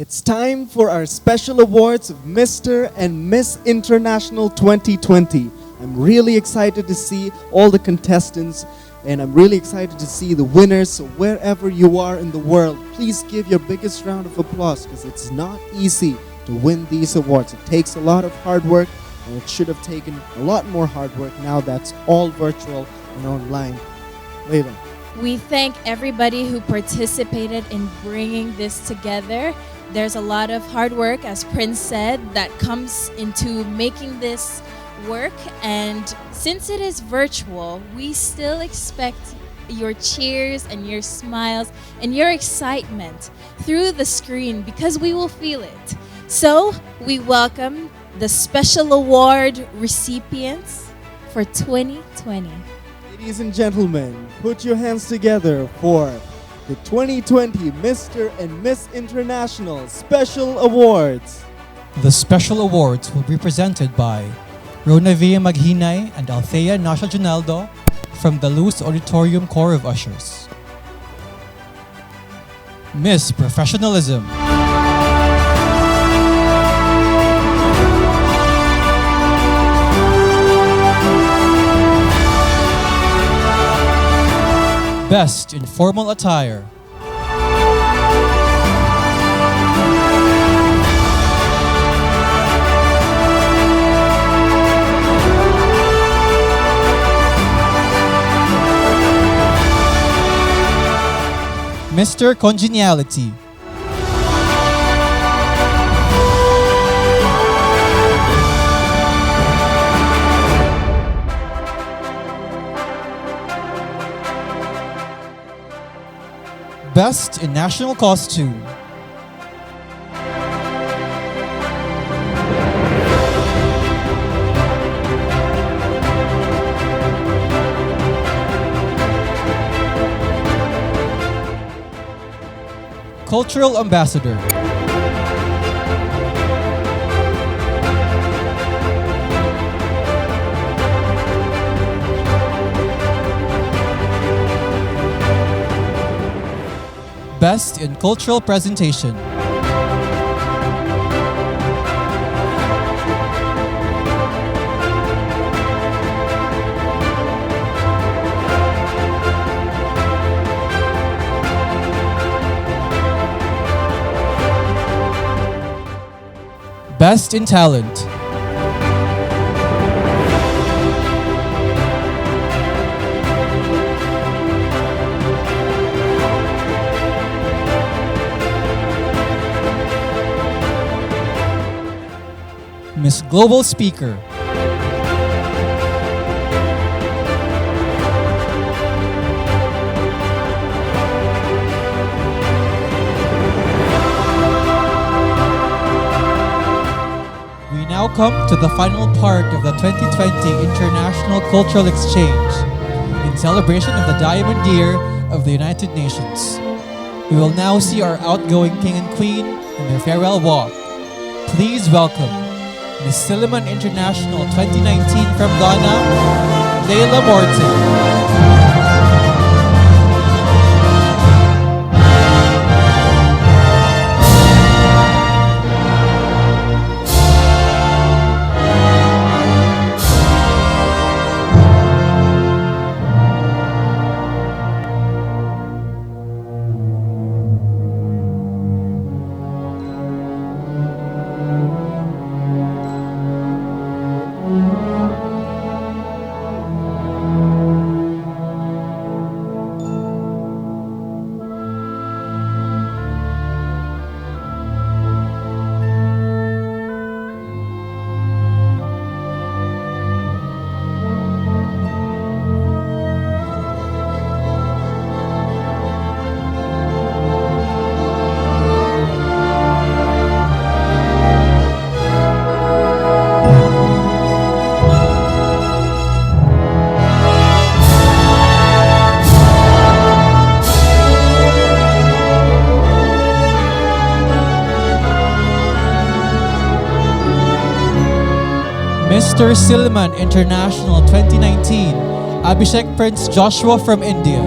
It's time for our special awards of Mr. and Miss International 2020. I'm really excited to see all the contestants, and I'm really excited to see the winners. So wherever you are in the world, please give your biggest round of applause, because it's not easy to win these awards. It takes a lot of hard work, and it should have taken a lot more hard work. Now that's all virtual and online. Layla. We thank everybody who participated in bringing this together. There's a lot of hard work, as Prince said, that comes into making this work. And since it is virtual, we still expect your cheers and your smiles and your excitement through the screen, because we will feel it. So we welcome the special award recipients for 2020. Ladies and gentlemen, put your hands together for the 2020 Mr. and Miss International Special Awards. The special awards will be presented by Ronavia Maghinay and Althea Nasha Junaldo from the Luz Auditorium Corps of Ushers. Miss Professionalism. Best in Formal Attire. Mr. Congeniality. Best in National Costume. Cultural Ambassador. Best in Cultural Presentation. Best in Talent. Miss Global Speaker. We now come to the final part of the 2020 International Cultural Exchange in celebration of the Diamond Year of the United Nations. We will now see our outgoing King and Queen in their farewell walk. Please welcome Miss SILLIMAN International 2019 from Ghana, Layla Morton. Mr. SILLIMAN International 2019, Abhishek Prince Joshua from India.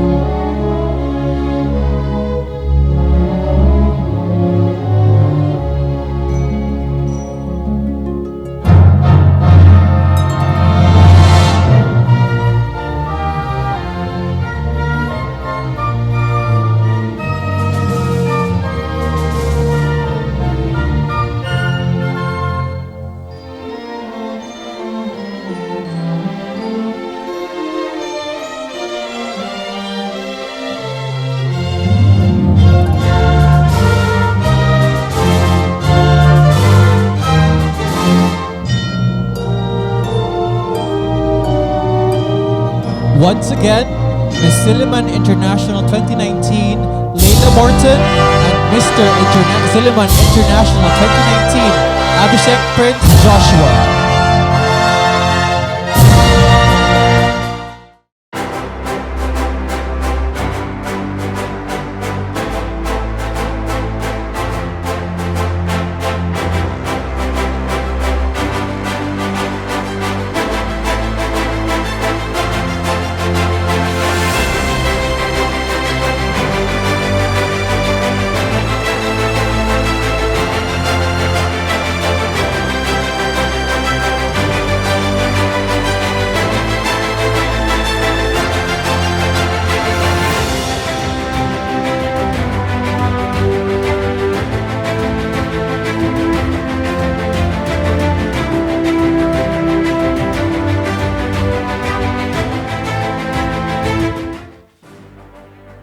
once again, Miss SILLIMAN International 2019, Layla Morton, and Mr. SILLIMAN International 2019, Abhishek Prince Joshua.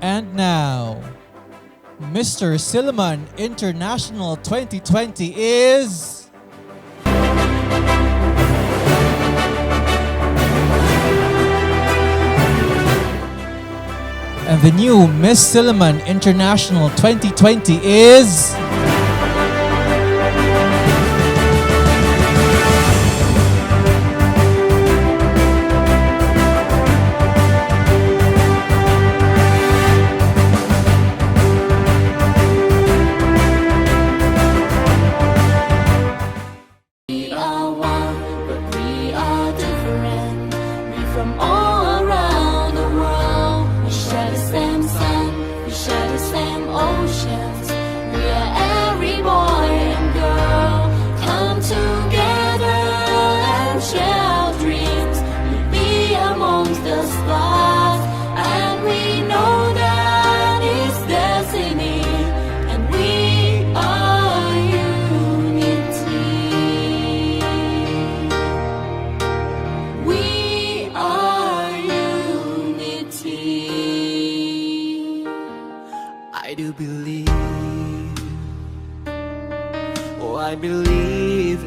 And now, Mr. SILLIMAN International 2020 is... And the new Miss SILLIMAN International 2020 is... From all around the world, we share the same sun, we share the same oceans. We are every boy and girl, come together and share our dreams. We'll be amongst the stars, and we know that it's destiny, and we are unity. We are unity. I do believe, oh I believe